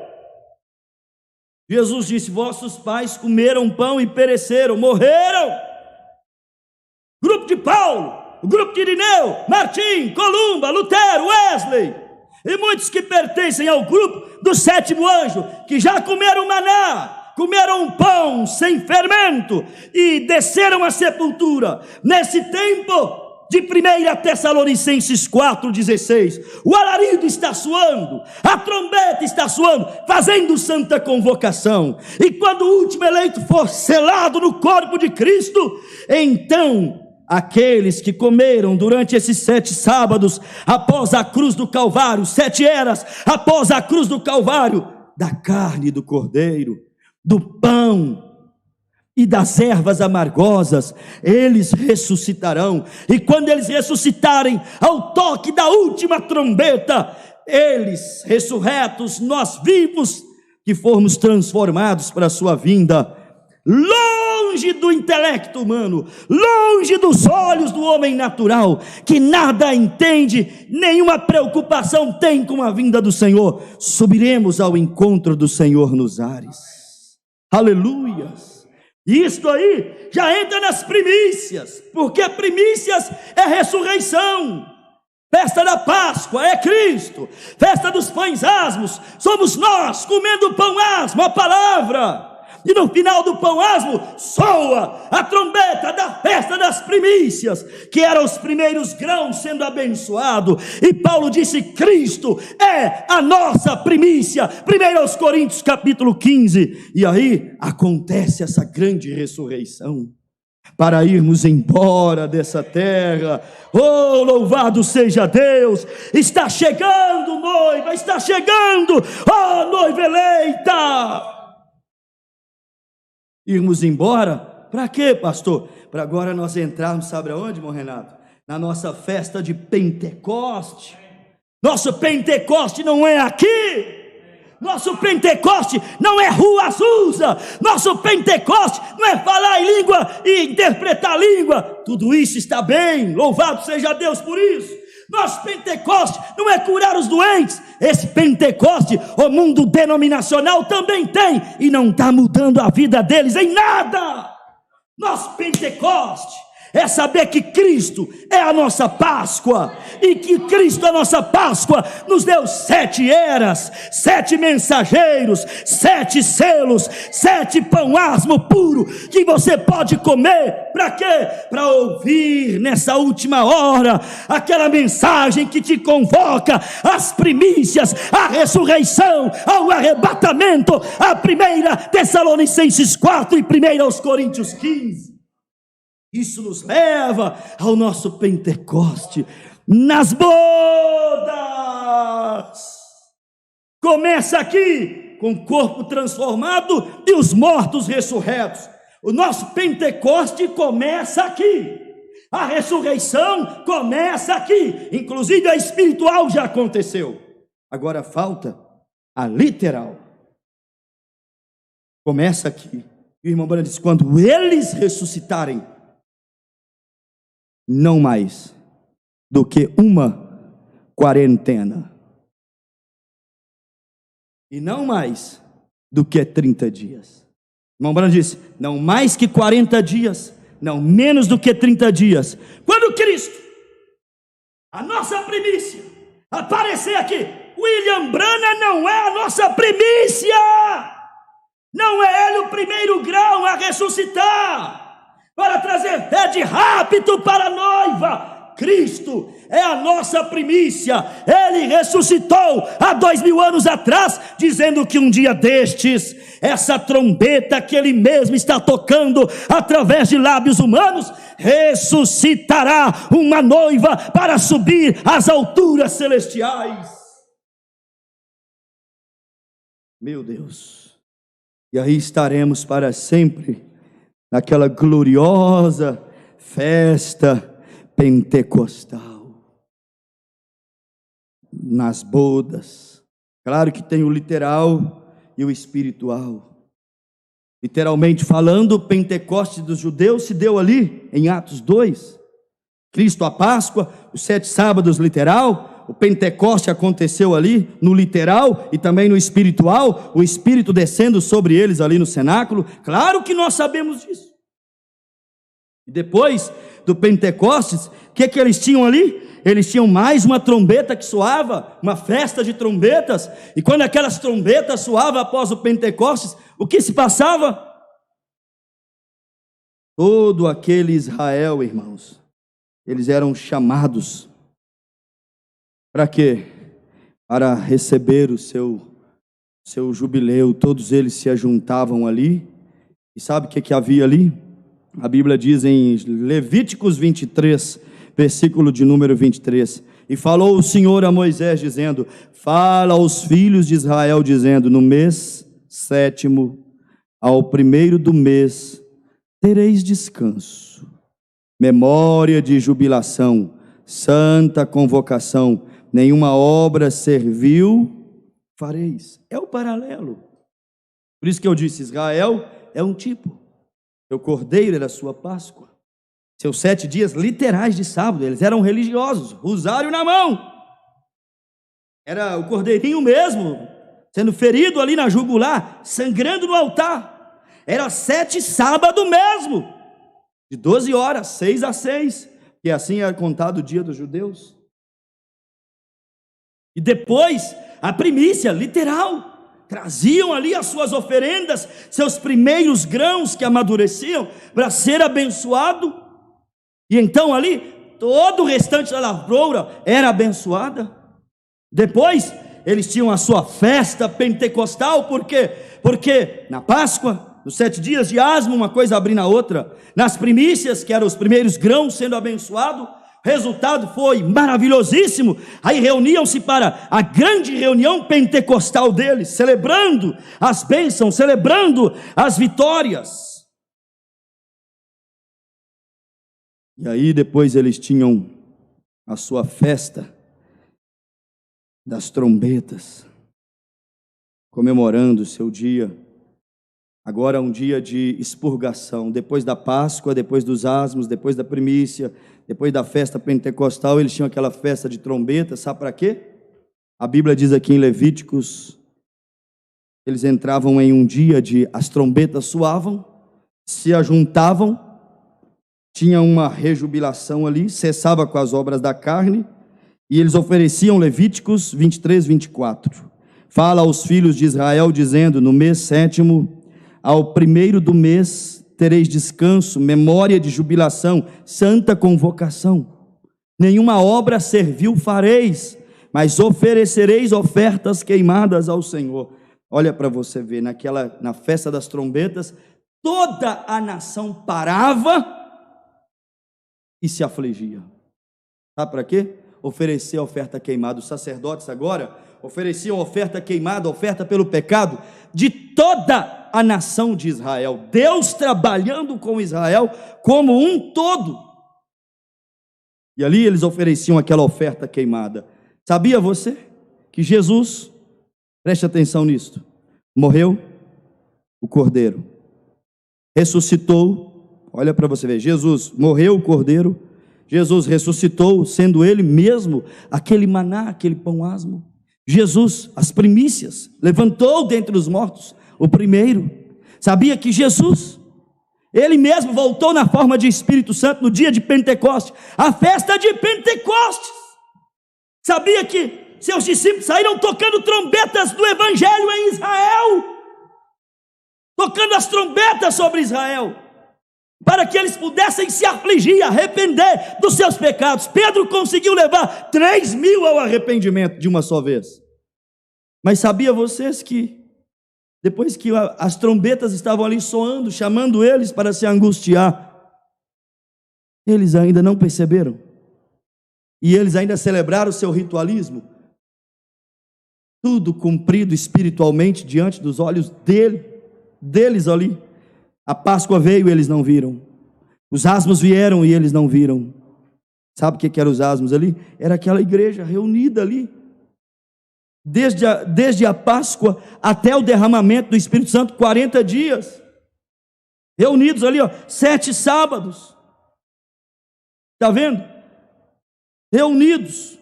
Speaker 1: Jesus disse: vossos pais comeram pão e pereceram, morreram. Grupo de Paulo, o grupo de Irineu, Martim, Columba, Lutero, Wesley e muitos que pertencem ao grupo do 7º anjo, que já comeram maná, comeram pão sem fermento e desceram à sepultura. Nesse tempo de 1 Tessalonicenses 4,16, o alarido está soando, a trombeta está soando, fazendo santa convocação. E quando o último eleito for selado no corpo de Cristo, então aqueles que comeram durante esses 7 sábados, após a cruz do Calvário, 7 eras após a cruz do Calvário, da carne do cordeiro, do pão e das ervas amargosas, eles ressuscitarão. E quando eles ressuscitarem, ao toque da última trombeta, eles ressurretos, nós vivos, que formos transformados para a sua vinda, longe do intelecto humano, longe dos olhos do homem natural, que nada entende, nenhuma preocupação tem com a vinda do Senhor, subiremos ao encontro do Senhor nos ares. Aleluias! Isto aí já entra nas primícias, porque primícias é ressurreição. Festa da Páscoa é Cristo, festa dos pães asmos somos nós comendo pão asmo, a palavra. E no final do pão asmo soa a trombeta da festa das primícias, que eram os primeiros grãos sendo abençoados. E Paulo disse: Cristo é a nossa primícia. 1 Coríntios capítulo 15. E aí acontece essa grande ressurreição, para irmos embora dessa terra. Oh, louvado seja Deus! Está chegando, noiva, está chegando, oh, noiva eleita! Irmos embora, para quê, pastor? Para agora nós entrarmos, sabe aonde, irmão Renato? Na nossa festa de Pentecoste. Nosso Pentecoste não é aqui. Nosso Pentecoste não é Rua Azusa. Nosso Pentecoste não é falar em língua e interpretar língua. Tudo isso está bem, louvado seja Deus por isso. Nosso Pentecoste não é curar os doentes. Esse Pentecoste, o mundo denominacional também tem, e não está mudando a vida deles em nada. Nosso Pentecoste é saber que Cristo é a nossa Páscoa, e que Cristo, a nossa Páscoa, nos deu 7 eras, 7 mensageiros, 7 selos, 7 pão asmo puro, que você pode comer. Para quê? Para ouvir nessa última hora aquela mensagem que te convoca às primícias, à ressurreição, ao arrebatamento, a 1 Tessalonicenses 4 e 1 Coríntios 15.
Speaker 2: Isso nos leva ao nosso Pentecoste nas bodas. Começa aqui com o corpo transformado e os mortos ressurretos. O nosso Pentecoste começa aqui. A ressurreição começa aqui. Inclusive a espiritual já aconteceu. Agora falta a literal. Começa aqui. E o irmão Branham diz: quando eles ressuscitarem, não mais do que uma quarentena. E não mais do que 30 dias. O irmão Branham disse: não mais que 40 dias, não menos do que 30 dias. Quando Cristo, a nossa primícia, aparecer aqui, William Branham não é a nossa primícia. Não é ele o primeiro grão a ressuscitar, para trazer fé de rapto para a noiva. Cristo é a nossa primícia. Ele ressuscitou há 2000 anos atrás, dizendo que um dia destes, essa trombeta que ele mesmo está tocando através de lábios humanos, ressuscitará uma noiva para subir às alturas celestiais. Meu Deus! E aí estaremos para sempre naquela gloriosa festa pentecostal, nas bodas. Claro que tem o literal e o espiritual. Literalmente falando, o Pentecoste dos judeus se deu ali em Atos 2. Cristo, a Páscoa, os 7 sábados literal. O Pentecoste aconteceu ali no literal e também no espiritual, o Espírito descendo sobre eles ali no cenáculo. Claro que nós sabemos disso. E depois do Pentecostes, o que eles tinham ali? Eles tinham mais uma trombeta que soava, uma festa de trombetas. E quando aquelas trombetas soavam após o Pentecostes, o que se passava? Todo aquele Israel, irmãos, eles eram chamados para quê? Para receber o seu jubileu. Todos eles se ajuntavam ali. E sabe o que havia ali? A Bíblia diz em Levíticos 23, versículo de número 23: e falou o Senhor a Moisés, dizendo: fala aos filhos de Israel, dizendo: no mês 7º, ao 1º do mês, tereis descanso, memória de jubilação, santa convocação, nenhuma obra servil fareis. É o paralelo. Por isso que eu disse: Israel é um tipo. O cordeiro era a sua Páscoa. Seus 7 dias literais de sábado. Eles eram religiosos, rosário na mão. Era o cordeirinho mesmo, sendo ferido ali na jugular, sangrando no altar. Era 7 sábado mesmo, de 12 horas, 6 a 6, que assim era contado o dia dos judeus. E depois, a primícia literal. Traziam ali as suas oferendas, seus primeiros grãos que amadureciam, para ser abençoado. E então ali, todo o restante da lavoura era abençoada. Depois, eles tinham a sua festa pentecostal. Por quê? Porque na Páscoa, nos 7 dias de asmo, uma coisa abrindo a outra. Nas primícias, que eram os primeiros grãos sendo abençoados, o resultado foi maravilhosíssimo. Aí reuniam-se para a grande reunião pentecostal deles, celebrando as bênçãos, celebrando as vitórias. E aí depois eles tinham a sua festa das trombetas, comemorando o seu dia. Agora um dia de expurgação, depois da Páscoa, depois dos asmos, depois da primícia, depois da festa pentecostal, eles tinham aquela festa de trombeta. Sabe para quê? A Bíblia diz aqui em Levíticos, eles entravam em um dia de, as trombetas soavam, se ajuntavam, tinha uma rejubilação ali, cessava com as obras da carne, e eles ofereciam, Levíticos 23, 24. Fala aos filhos de Israel, dizendo: no mês 7º, ao 1º do mês, tereis descanso, memória de jubilação, santa convocação. Nenhuma obra servil fareis, mas oferecereis ofertas queimadas ao Senhor. Olha para você ver, na festa das trombetas, toda a nação parava
Speaker 1: e se afligia. Sabe para quê? Oferecer a oferta queimada. Os sacerdotes agora ofereciam oferta queimada, oferta pelo pecado de toda a nação de Israel. Deus trabalhando com Israel como um todo. E ali eles ofereciam aquela oferta queimada. Sabia você que Jesus, preste atenção nisto, morreu o cordeiro, ressuscitou, olha para você ver, Jesus morreu o cordeiro, Jesus ressuscitou, sendo ele mesmo aquele maná, aquele pão asmo. Jesus, as primícias, levantou dentre os mortos o primeiro. Sabia que Jesus, ele mesmo voltou na forma de Espírito Santo no dia de Pentecostes, a festa de Pentecostes. Sabia que seus discípulos saíram tocando trombetas do Evangelho em Israel, tocando as trombetas sobre Israel, para que eles pudessem se afligir, arrepender dos seus pecados. Pedro conseguiu levar 3.000 ao arrependimento de uma só vez. Mas sabia vocês que depois que as trombetas estavam ali soando, chamando eles para se angustiar, eles ainda não perceberam? E eles ainda celebraram o seu ritualismo, tudo cumprido espiritualmente diante dos olhos deles ali. A Páscoa veio e eles não viram, os asmos vieram e eles não viram. Sabe o que eram os asmos ali? Era aquela igreja reunida ali, desde a Páscoa até o derramamento do Espírito Santo, 40 dias, reunidos ali, 7 sábados, está vendo? Reunidos,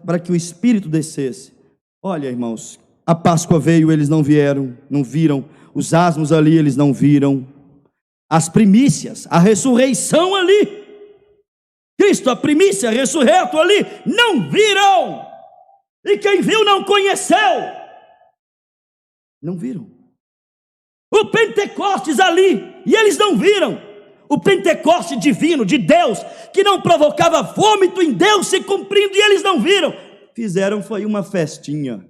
Speaker 1: para que o Espírito descesse. Olha, irmãos, a Páscoa veio, eles não vieram, não viram, os asmos ali eles não viram, as primícias, a ressurreição ali, Cristo, a primícia, ressurreto ali, não viram. E quem viu não conheceu. Não viram. O Pentecostes ali, e eles não viram. O Pentecoste divino de Deus, que não provocava vômito em Deus se cumprindo, e eles não viram. Fizeram foi uma festinha.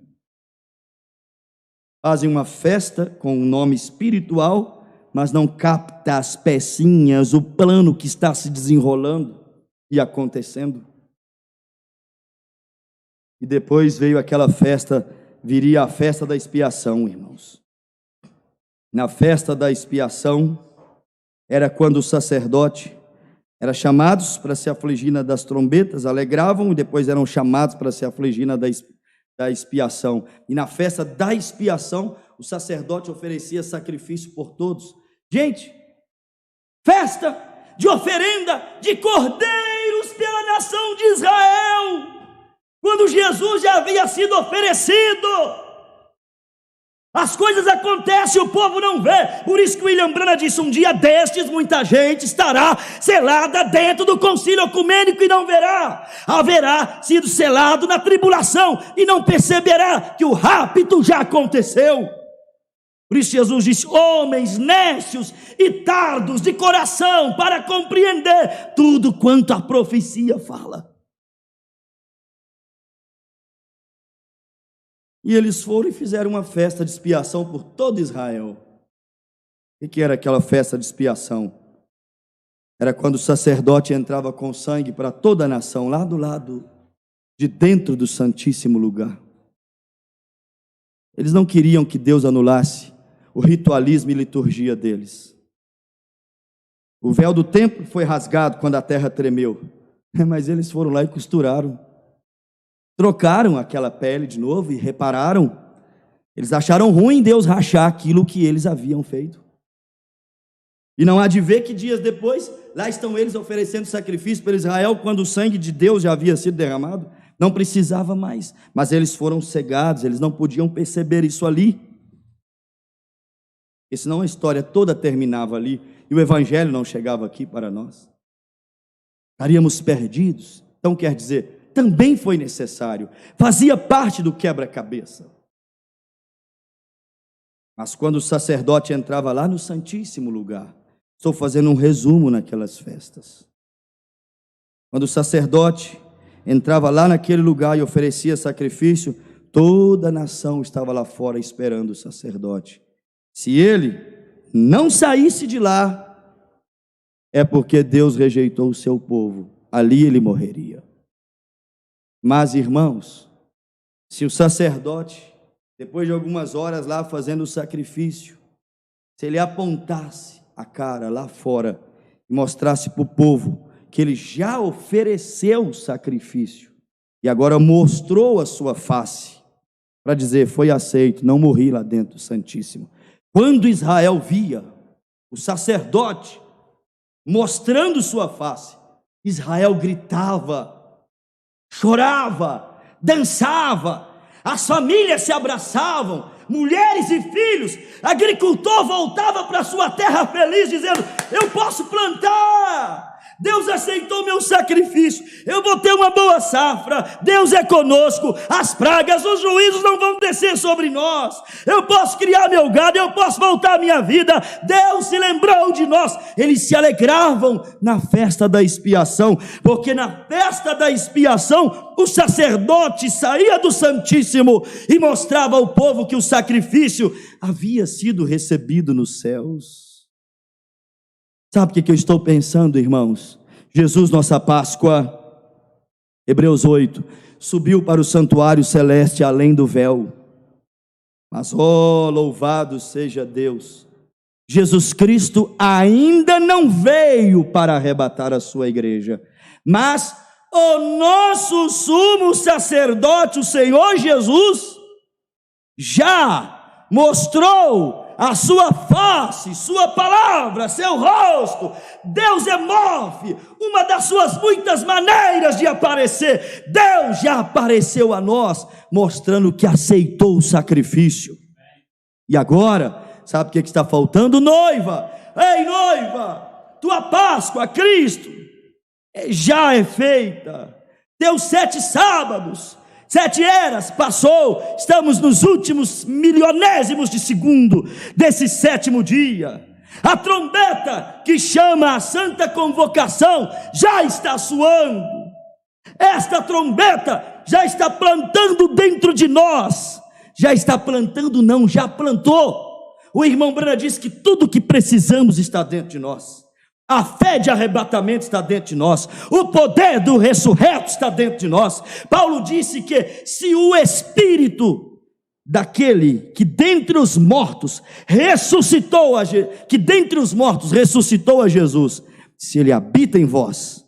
Speaker 1: Fazem uma festa com um nome espiritual, mas não capta as pecinhas, o plano que está se desenrolando e acontecendo. E depois veio aquela festa, viria a festa da expiação, irmãos. Na festa da expiação, era quando o sacerdote era chamados para se afligir na das trombetas, alegravam, e depois eram chamados para se afligir na da expiação. E na festa da expiação, o sacerdote oferecia sacrifício por todos. Gente, festa de oferenda de cordeiros pela nação de Israel, quando Jesus já havia sido oferecido. As coisas acontecem, o povo não vê. Por isso que William Branham disse: um dia destes muita gente estará selada dentro do concílio ecumênico e não verá. Haverá sido selado na tribulação e não perceberá que o rapto já aconteceu. Por isso Jesus disse: homens nécios e tardos de coração para compreender tudo quanto a profecia fala. E eles foram e fizeram uma festa de expiação por todo Israel. O que era aquela festa de expiação? Era quando o sacerdote entrava com sangue para toda a nação, lá do lado de dentro do santíssimo lugar. Eles não queriam que Deus anulasse o ritualismo e liturgia deles. O véu do templo foi rasgado quando a terra tremeu, mas eles foram lá e costuraram. Trocaram aquela pele de novo e repararam. Eles acharam ruim Deus rachar aquilo que eles haviam feito. E não há de ver que dias depois, lá estão eles oferecendo sacrifício para Israel, quando o sangue de Deus já havia sido derramado. Não precisava mais, mas eles foram cegados, eles não podiam perceber isso ali. Porque senão a história toda terminava ali e o evangelho não chegava aqui para nós. Estaríamos perdidos. Então quer dizer, também foi necessário, fazia parte do quebra-cabeça. Mas quando o sacerdote entrava lá no Santíssimo Lugar, estou fazendo um resumo naquelas festas. Quando o sacerdote entrava lá naquele lugar e oferecia sacrifício, toda a nação estava lá fora esperando o sacerdote. Se ele não saísse de lá, é porque Deus rejeitou o seu povo. Ali ele morreria. Mas, irmãos, se o sacerdote, depois de algumas horas lá fazendo o sacrifício, se ele apontasse a cara lá fora e mostrasse para o povo que ele já ofereceu o sacrifício e agora mostrou a sua face para dizer: foi aceito, não morri lá dentro do Santíssimo. Quando Israel via o sacerdote mostrando sua face, Israel gritava, chorava, dançava, as famílias se abraçavam, mulheres e filhos, agricultor voltava para sua terra feliz, dizendo: eu posso plantar, Deus aceitou meu sacrifício, eu vou ter uma boa safra, Deus é conosco, as pragas, os juízos não vão descer sobre nós, eu posso criar meu gado, eu posso voltar à minha vida, Deus se lembrou de nós. Eles se alegravam na festa da expiação, porque na festa da expiação o sacerdote saía do Santíssimo e mostrava ao povo que o sacrifício havia sido recebido nos céus. Sabe o que eu estou pensando, irmãos? Jesus, nossa Páscoa, Hebreus 8, subiu para o santuário celeste além do véu. Mas, louvado seja Deus, Jesus Cristo ainda não veio para arrebatar a sua igreja, mas o nosso sumo sacerdote, o Senhor Jesus, já mostrou a sua face, sua palavra, seu rosto. Deus move uma das suas muitas maneiras de aparecer. Deus já apareceu a nós, mostrando que aceitou o sacrifício. E agora, sabe o que está faltando? Noiva, ei noiva, tua Páscoa, Cristo, já é feita. Teus 7 sábados, 7 eras passou, estamos nos últimos milionésimos de segundo desse 7º dia. A trombeta que chama a santa convocação já está soando. Esta trombeta já está plantando dentro de nós. Já está plantando, não, já plantou. O irmão Brana disse que tudo que precisamos está dentro de nós. A fé de arrebatamento está dentro de nós, o poder do ressurreto está dentro de nós. Paulo disse que se o Espírito daquele que dentre os mortos ressuscitou a Jesus, se ele habita em vós,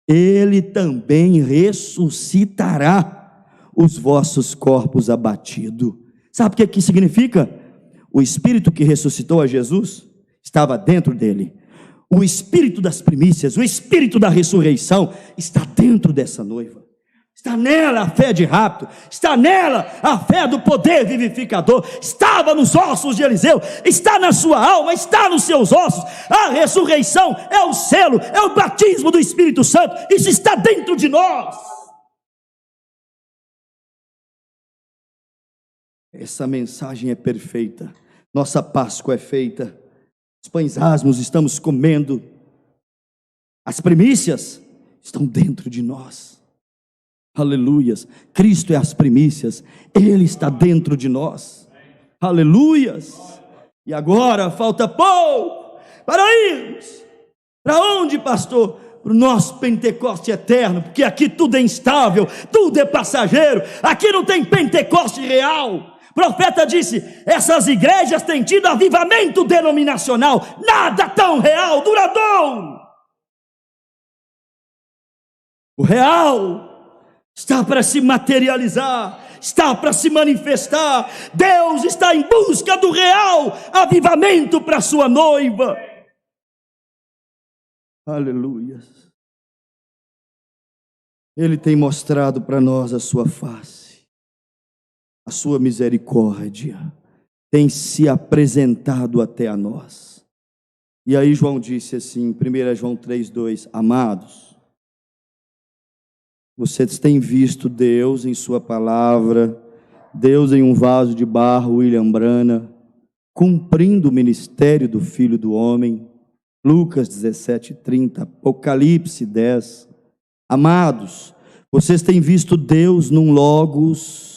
Speaker 1: ele também ressuscitará os vossos corpos abatidos. Sabe o que significa? O Espírito que ressuscitou a Jesus estava dentro dele. O Espírito das primícias, o Espírito da ressurreição está dentro dessa noiva. Está nela a fé de rapto, está nela a fé do poder vivificador. Estava nos ossos de Eliseu, está na sua alma, está nos seus ossos. A ressurreição é o selo, é o batismo do Espírito Santo. Isso está dentro de nós. Essa mensagem é perfeita. Nossa Páscoa é feita. Os pães asmos estamos comendo, as primícias estão dentro de nós. Aleluias. Cristo é as primícias, Ele está dentro de nós. Aleluias. E agora falta pouco para irmos. Para onde, pastor? Para o nosso Pentecoste eterno, porque aqui tudo é instável, tudo é passageiro, aqui não tem Pentecoste real. O profeta disse: essas igrejas têm tido avivamento denominacional, nada tão real, duradouro. O real está para se materializar, está para se manifestar. Deus está em busca do real avivamento para a sua noiva. Aleluia. Ele tem mostrado para nós a sua face. A sua misericórdia tem se apresentado até a nós. E aí João disse assim, 1 João 3,2: amados, vocês têm visto Deus em sua palavra, Deus em um vaso de barro, William Brana, cumprindo o ministério do Filho do Homem. Lucas 17:30, Apocalipse 10. Amados, vocês têm visto Deus num Logos,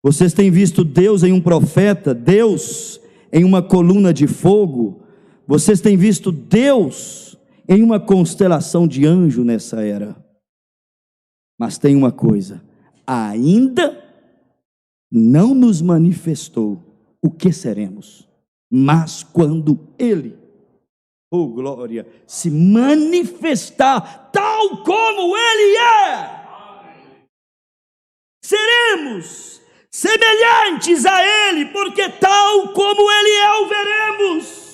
Speaker 1: vocês têm visto Deus em um profeta, Deus em uma coluna de fogo, vocês têm visto Deus em uma constelação de anjo nessa era. Mas tem uma coisa: ainda não nos manifestou o que seremos, mas quando Ele, oh glória, se manifestar tal como Ele é, seremos semelhantes a Ele, porque tal como Ele é o veremos.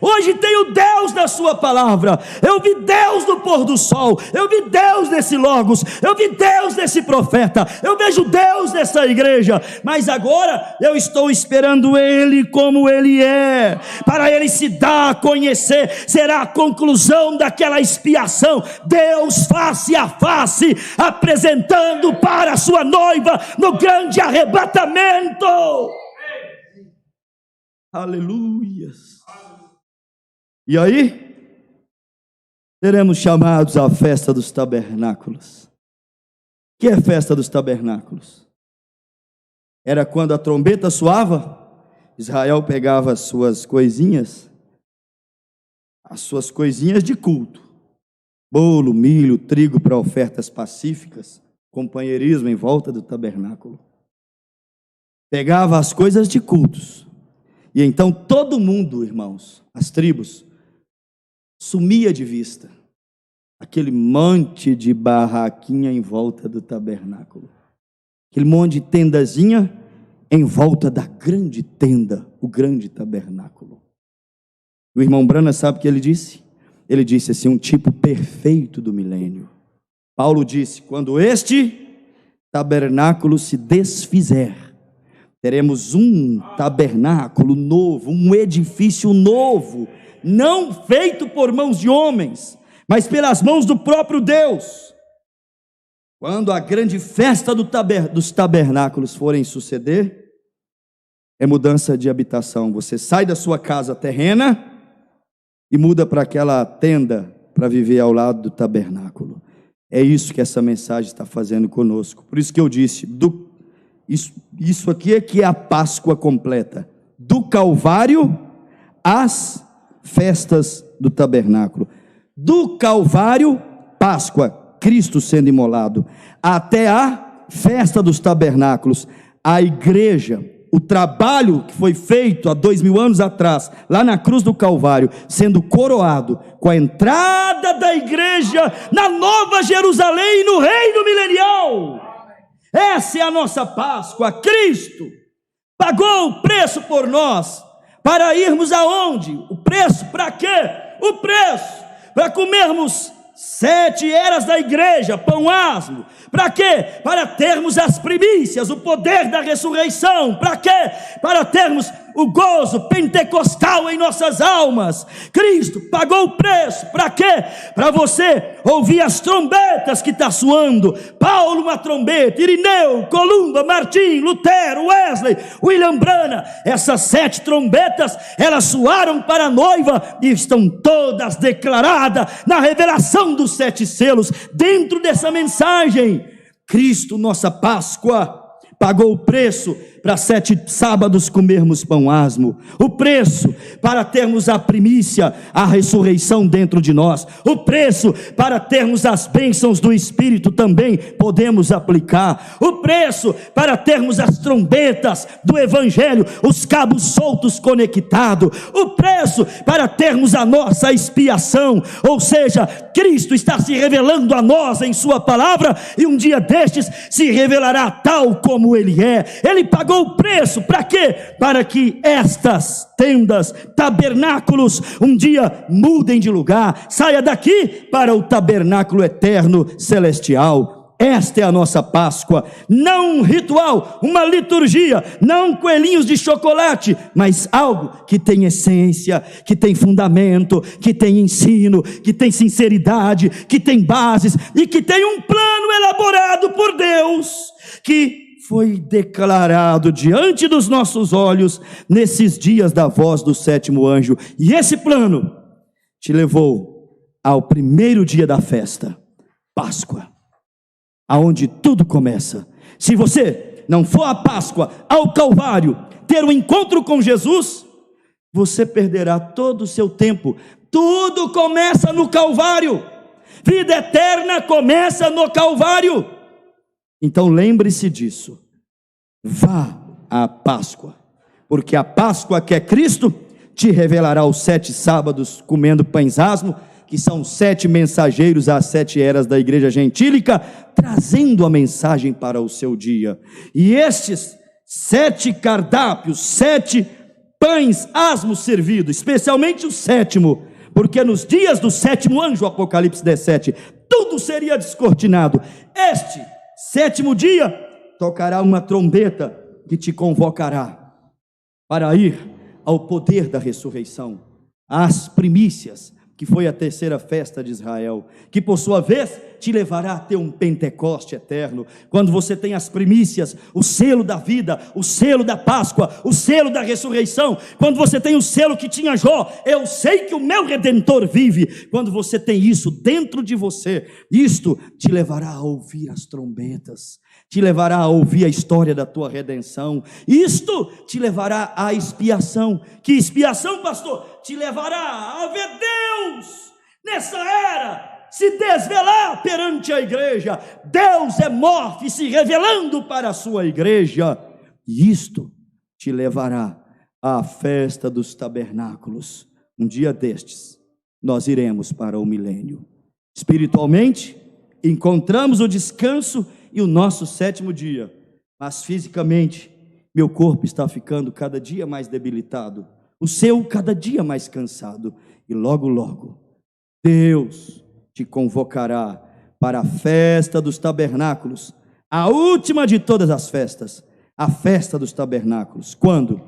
Speaker 1: Hoje tem o Deus da sua palavra, eu vi Deus no pôr do sol, eu vi Deus nesse Logos, eu vi Deus nesse profeta, eu vejo Deus nessa igreja, mas agora eu estou esperando Ele como Ele é, para Ele se dar a conhecer. Será a conclusão daquela expiação, Deus face a face, apresentando para a sua noiva no grande arrebatamento. Aleluias. E aí, seremos chamados à festa dos tabernáculos. O que é festa dos tabernáculos? Era quando a trombeta soava, Israel pegava as suas coisinhas de culto, bolo, milho, trigo para ofertas pacíficas, companheirismo em volta do tabernáculo. Pegava as coisas de cultos, e então todo mundo, irmãos, as tribos, sumia de vista aquele monte de barraquinha em volta do tabernáculo, aquele monte de tendazinha em volta da grande tenda, o grande tabernáculo. O irmão Brana sabe o que ele disse? Ele disse assim: um tipo perfeito do milênio. Paulo disse: quando este tabernáculo se desfizer, teremos um tabernáculo novo, um edifício novo, não feito por mãos de homens, mas pelas mãos do próprio Deus. Quando a grande festa dos tabernáculos forem suceder, é mudança de habitação. Você sai da sua casa terrena e muda para aquela tenda para viver ao lado do tabernáculo. É isso que essa mensagem está fazendo conosco. Por isso que eu disse, isso aqui é que é a Páscoa completa, do Calvário às festas do tabernáculo. Do Calvário, Páscoa, Cristo sendo imolado, até a festa dos tabernáculos, a igreja, o trabalho que foi feito há 2000 anos atrás, lá na cruz do Calvário, sendo coroado com a entrada da igreja na Nova Jerusalém, no reino milenial. Essa é a nossa Páscoa. Cristo pagou o preço por nós, para irmos aonde? O preço para quê? O preço para comermos 7 eras da igreja, pão asmo. Para quê? Para termos as primícias, o poder da ressurreição. Para quê? Para termos o gozo pentecostal em nossas almas. Cristo pagou o preço. Para quê? Para você ouvir as trombetas que está soando. Paulo uma trombeta, Irineu, Columba, Martim, Lutero, Wesley, William Branham. Essas 7 trombetas, elas soaram para a noiva e estão todas declaradas na revelação dos 7 selos. Dentro dessa mensagem, Cristo, nossa Páscoa, pagou o preço para 7 sábados comermos pão asmo, o preço para termos a primícia, a ressurreição dentro de nós, o preço para termos as bênçãos do Espírito também podemos aplicar, o preço para termos as trombetas do Evangelho, os cabos soltos conectados, o preço para termos a nossa expiação, ou seja, Cristo está se revelando a nós em sua palavra, e um dia destes se revelará tal como Ele é. Ele pagou o preço, para quê? Para que estas tendas, tabernáculos, um dia mudem de lugar, saia daqui para o tabernáculo eterno celestial. Esta é a nossa Páscoa, não um ritual, uma liturgia, não coelhinhos de chocolate, mas algo que tem essência, que tem fundamento, que tem ensino, que tem sinceridade, que tem bases e que tem um plano elaborado por Deus, que foi declarado diante dos nossos olhos nesses dias da voz do 7º anjo. E esse plano te levou ao primeiro dia da festa, Páscoa, aonde tudo começa. Se você não for à Páscoa, ao Calvário, ter um encontro com Jesus, você perderá todo o seu tempo,
Speaker 2: Tudo começa no Calvário. Vida eterna começa no Calvário. Então lembre-se disso. Vá à Páscoa, porque a Páscoa, que é Cristo, te revelará os 7 sábados comendo pães asmos, que são 7 mensageiros às 7 eras da igreja gentílica, trazendo a mensagem para o seu dia. E estes 7 cardápios, 7 pães asmos servidos, especialmente o 7º, porque nos dias do 7º anjo, Apocalipse 17, tudo seria descortinado. Este 7º dia, tocará uma trombeta que te convocará para ir ao poder da ressurreição, às primícias, que foi a terceira festa de Israel, que por sua vez te levará a ter um Pentecoste eterno, quando você tem as primícias, o selo da vida, o selo da Páscoa, o selo da ressurreição, quando você tem o selo que tinha Jó, eu sei que o meu Redentor vive. Quando você tem isso dentro de você, isto te levará a ouvir as trombetas, te levará a ouvir a história da tua redenção, isto te levará à expiação. Que expiação, pastor? Te levará a ver Deus nessa era se desvelar perante a igreja. Deus é morte se revelando para a sua igreja, e isto te levará à festa dos tabernáculos. Um dia destes nós iremos para o milênio. Espiritualmente encontramos o descanso e o nosso 7º dia, mas fisicamente meu corpo está ficando cada dia mais debilitado, o seu cada dia mais cansado, e logo logo Deus te convocará para a festa dos tabernáculos, a última de todas as festas, a festa dos tabernáculos. Quando?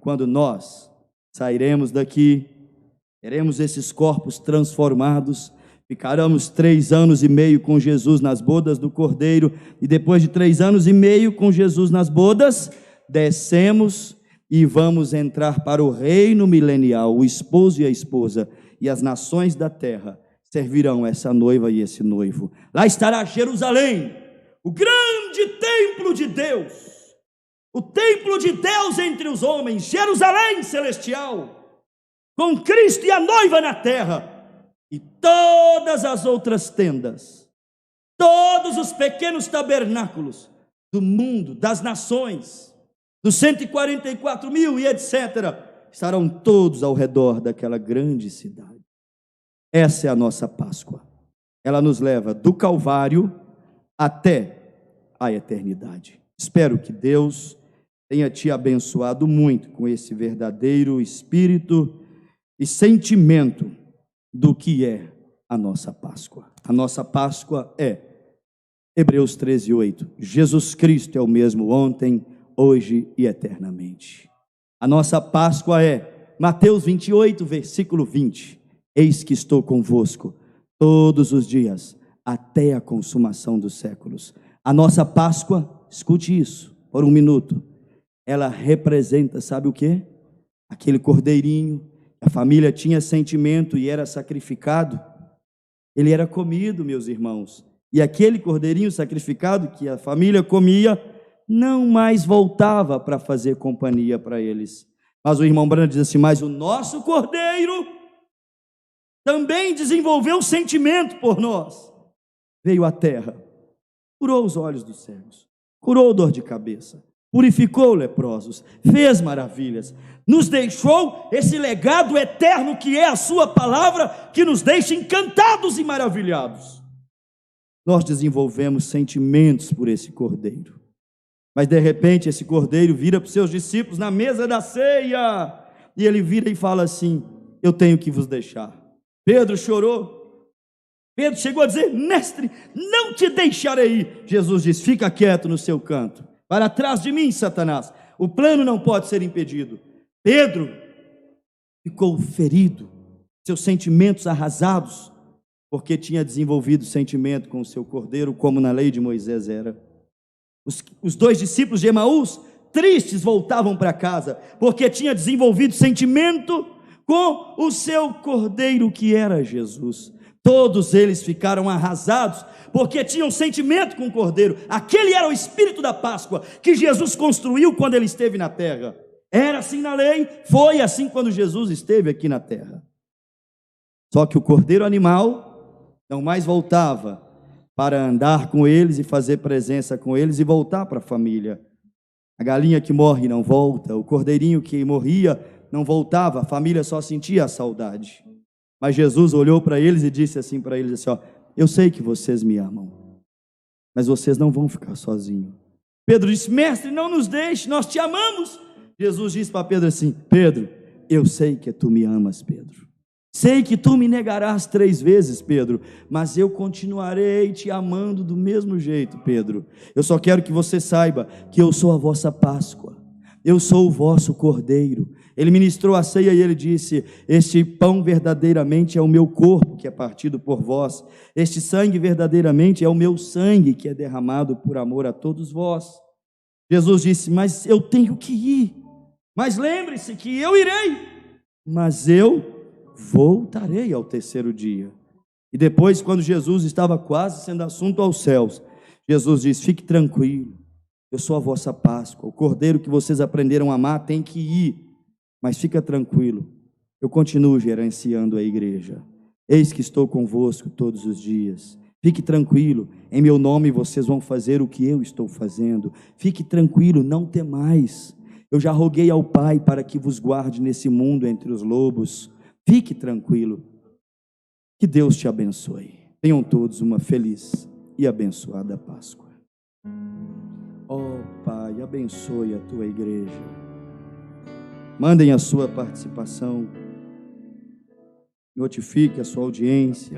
Speaker 2: Quando nós sairemos daqui, teremos esses corpos transformados, ficaremos 3 anos e meio com Jesus nas bodas do Cordeiro, e depois de 3 anos e meio com Jesus nas bodas, descemos e vamos entrar para o reino milenial. O esposo e a esposa e as nações da terra servirão essa noiva e esse noivo. Lá estará Jerusalém, o grande templo de Deus, o templo de Deus entre os homens, Jerusalém celestial, com Cristo e a noiva na terra, e todas as outras tendas, todos os pequenos tabernáculos do mundo, das nações, dos 144 mil e etc., estarão todos ao redor daquela grande cidade. Essa é a nossa Páscoa. Ela nos leva do Calvário até a eternidade. Espero que Deus tenha te abençoado muito com esse verdadeiro espírito e sentimento do que é a nossa Páscoa. A nossa Páscoa é Hebreus 13:8. Jesus Cristo é o mesmo ontem, hoje e eternamente. A nossa Páscoa é Mateus 28, versículo 20. Eis que estou convosco todos os dias, até a consumação dos séculos. A nossa Páscoa, escute isso por um minuto, ela representa, sabe o quê? Aquele cordeirinho, a família tinha sentimento e era sacrificado, ele era comido, meus irmãos, e aquele cordeirinho sacrificado que a família comia, não mais voltava para fazer companhia para eles. Mas o irmão Branham diz assim: mas o nosso cordeiro também desenvolveu sentimento por nós, veio à terra, curou os olhos dos cegos, curou dor de cabeça, purificou leprosos, fez maravilhas, nos deixou esse legado eterno que é a sua palavra, que nos deixa encantados e maravilhados. Nós desenvolvemos sentimentos por esse cordeiro, mas de repente esse cordeiro vira para os seus discípulos na mesa da ceia, e ele vira e fala assim: eu tenho que vos deixar. Pedro chorou, Pedro chegou a dizer: mestre, não te deixarei. Jesus disse: fica quieto no seu canto, para trás de mim, Satanás, o plano não pode ser impedido. Pedro ficou ferido, seus sentimentos arrasados, porque tinha desenvolvido sentimento com o seu cordeiro, como na lei de Moisés era. Os 2 discípulos de Emaús, tristes, voltavam para casa, porque tinha desenvolvido sentimento com o seu cordeiro, que era Jesus. Todos eles ficaram arrasados, porque tinham sentimento com o cordeiro. Aquele era o espírito da Páscoa, que Jesus construiu quando ele esteve na terra. Era assim na lei, foi assim quando Jesus esteve aqui na terra.
Speaker 1: Só que o cordeiro animal não mais voltava para andar com eles e fazer presença com eles e voltar para a família. A galinha que morre não volta, o cordeirinho que morria não voltava, a família só sentia a saudade. Mas Jesus olhou para eles e disse assim para eles assim, ó, eu sei que vocês me amam, mas vocês não vão ficar sozinhos. Pedro disse, mestre, não nos deixe, nós te amamos. Jesus disse para Pedro assim, Pedro, eu sei que tu me amas, Pedro. Sei que tu me negarás 3 vezes, Pedro, mas eu continuarei te amando do mesmo jeito, Pedro. Eu só quero que você saiba que eu sou a vossa Páscoa, eu sou o vosso Cordeiro. Ele ministrou a ceia e ele disse, este pão verdadeiramente é o meu corpo que é partido por vós, este sangue verdadeiramente é o meu sangue que é derramado por amor a todos vós. Jesus disse, mas eu tenho que ir, mas lembre-se que eu irei, mas eu voltarei ao 3º dia. E depois, quando Jesus estava quase sendo assunto aos céus, Jesus disse, fique tranquilo, eu sou a vossa Páscoa, o cordeiro que vocês aprenderam a amar tem que ir, mas fica tranquilo, eu continuo gerenciando a igreja, eis que estou convosco todos os dias, fique tranquilo, em meu nome vocês vão fazer o que eu estou fazendo, fique tranquilo, não temais, eu já roguei ao Pai para que vos guarde nesse mundo entre os lobos, fique tranquilo, que Deus te abençoe. Tenham todos uma feliz e abençoada Páscoa. Oh Pai, abençoe a tua igreja. Mandem a sua participação, notifique a sua audiência.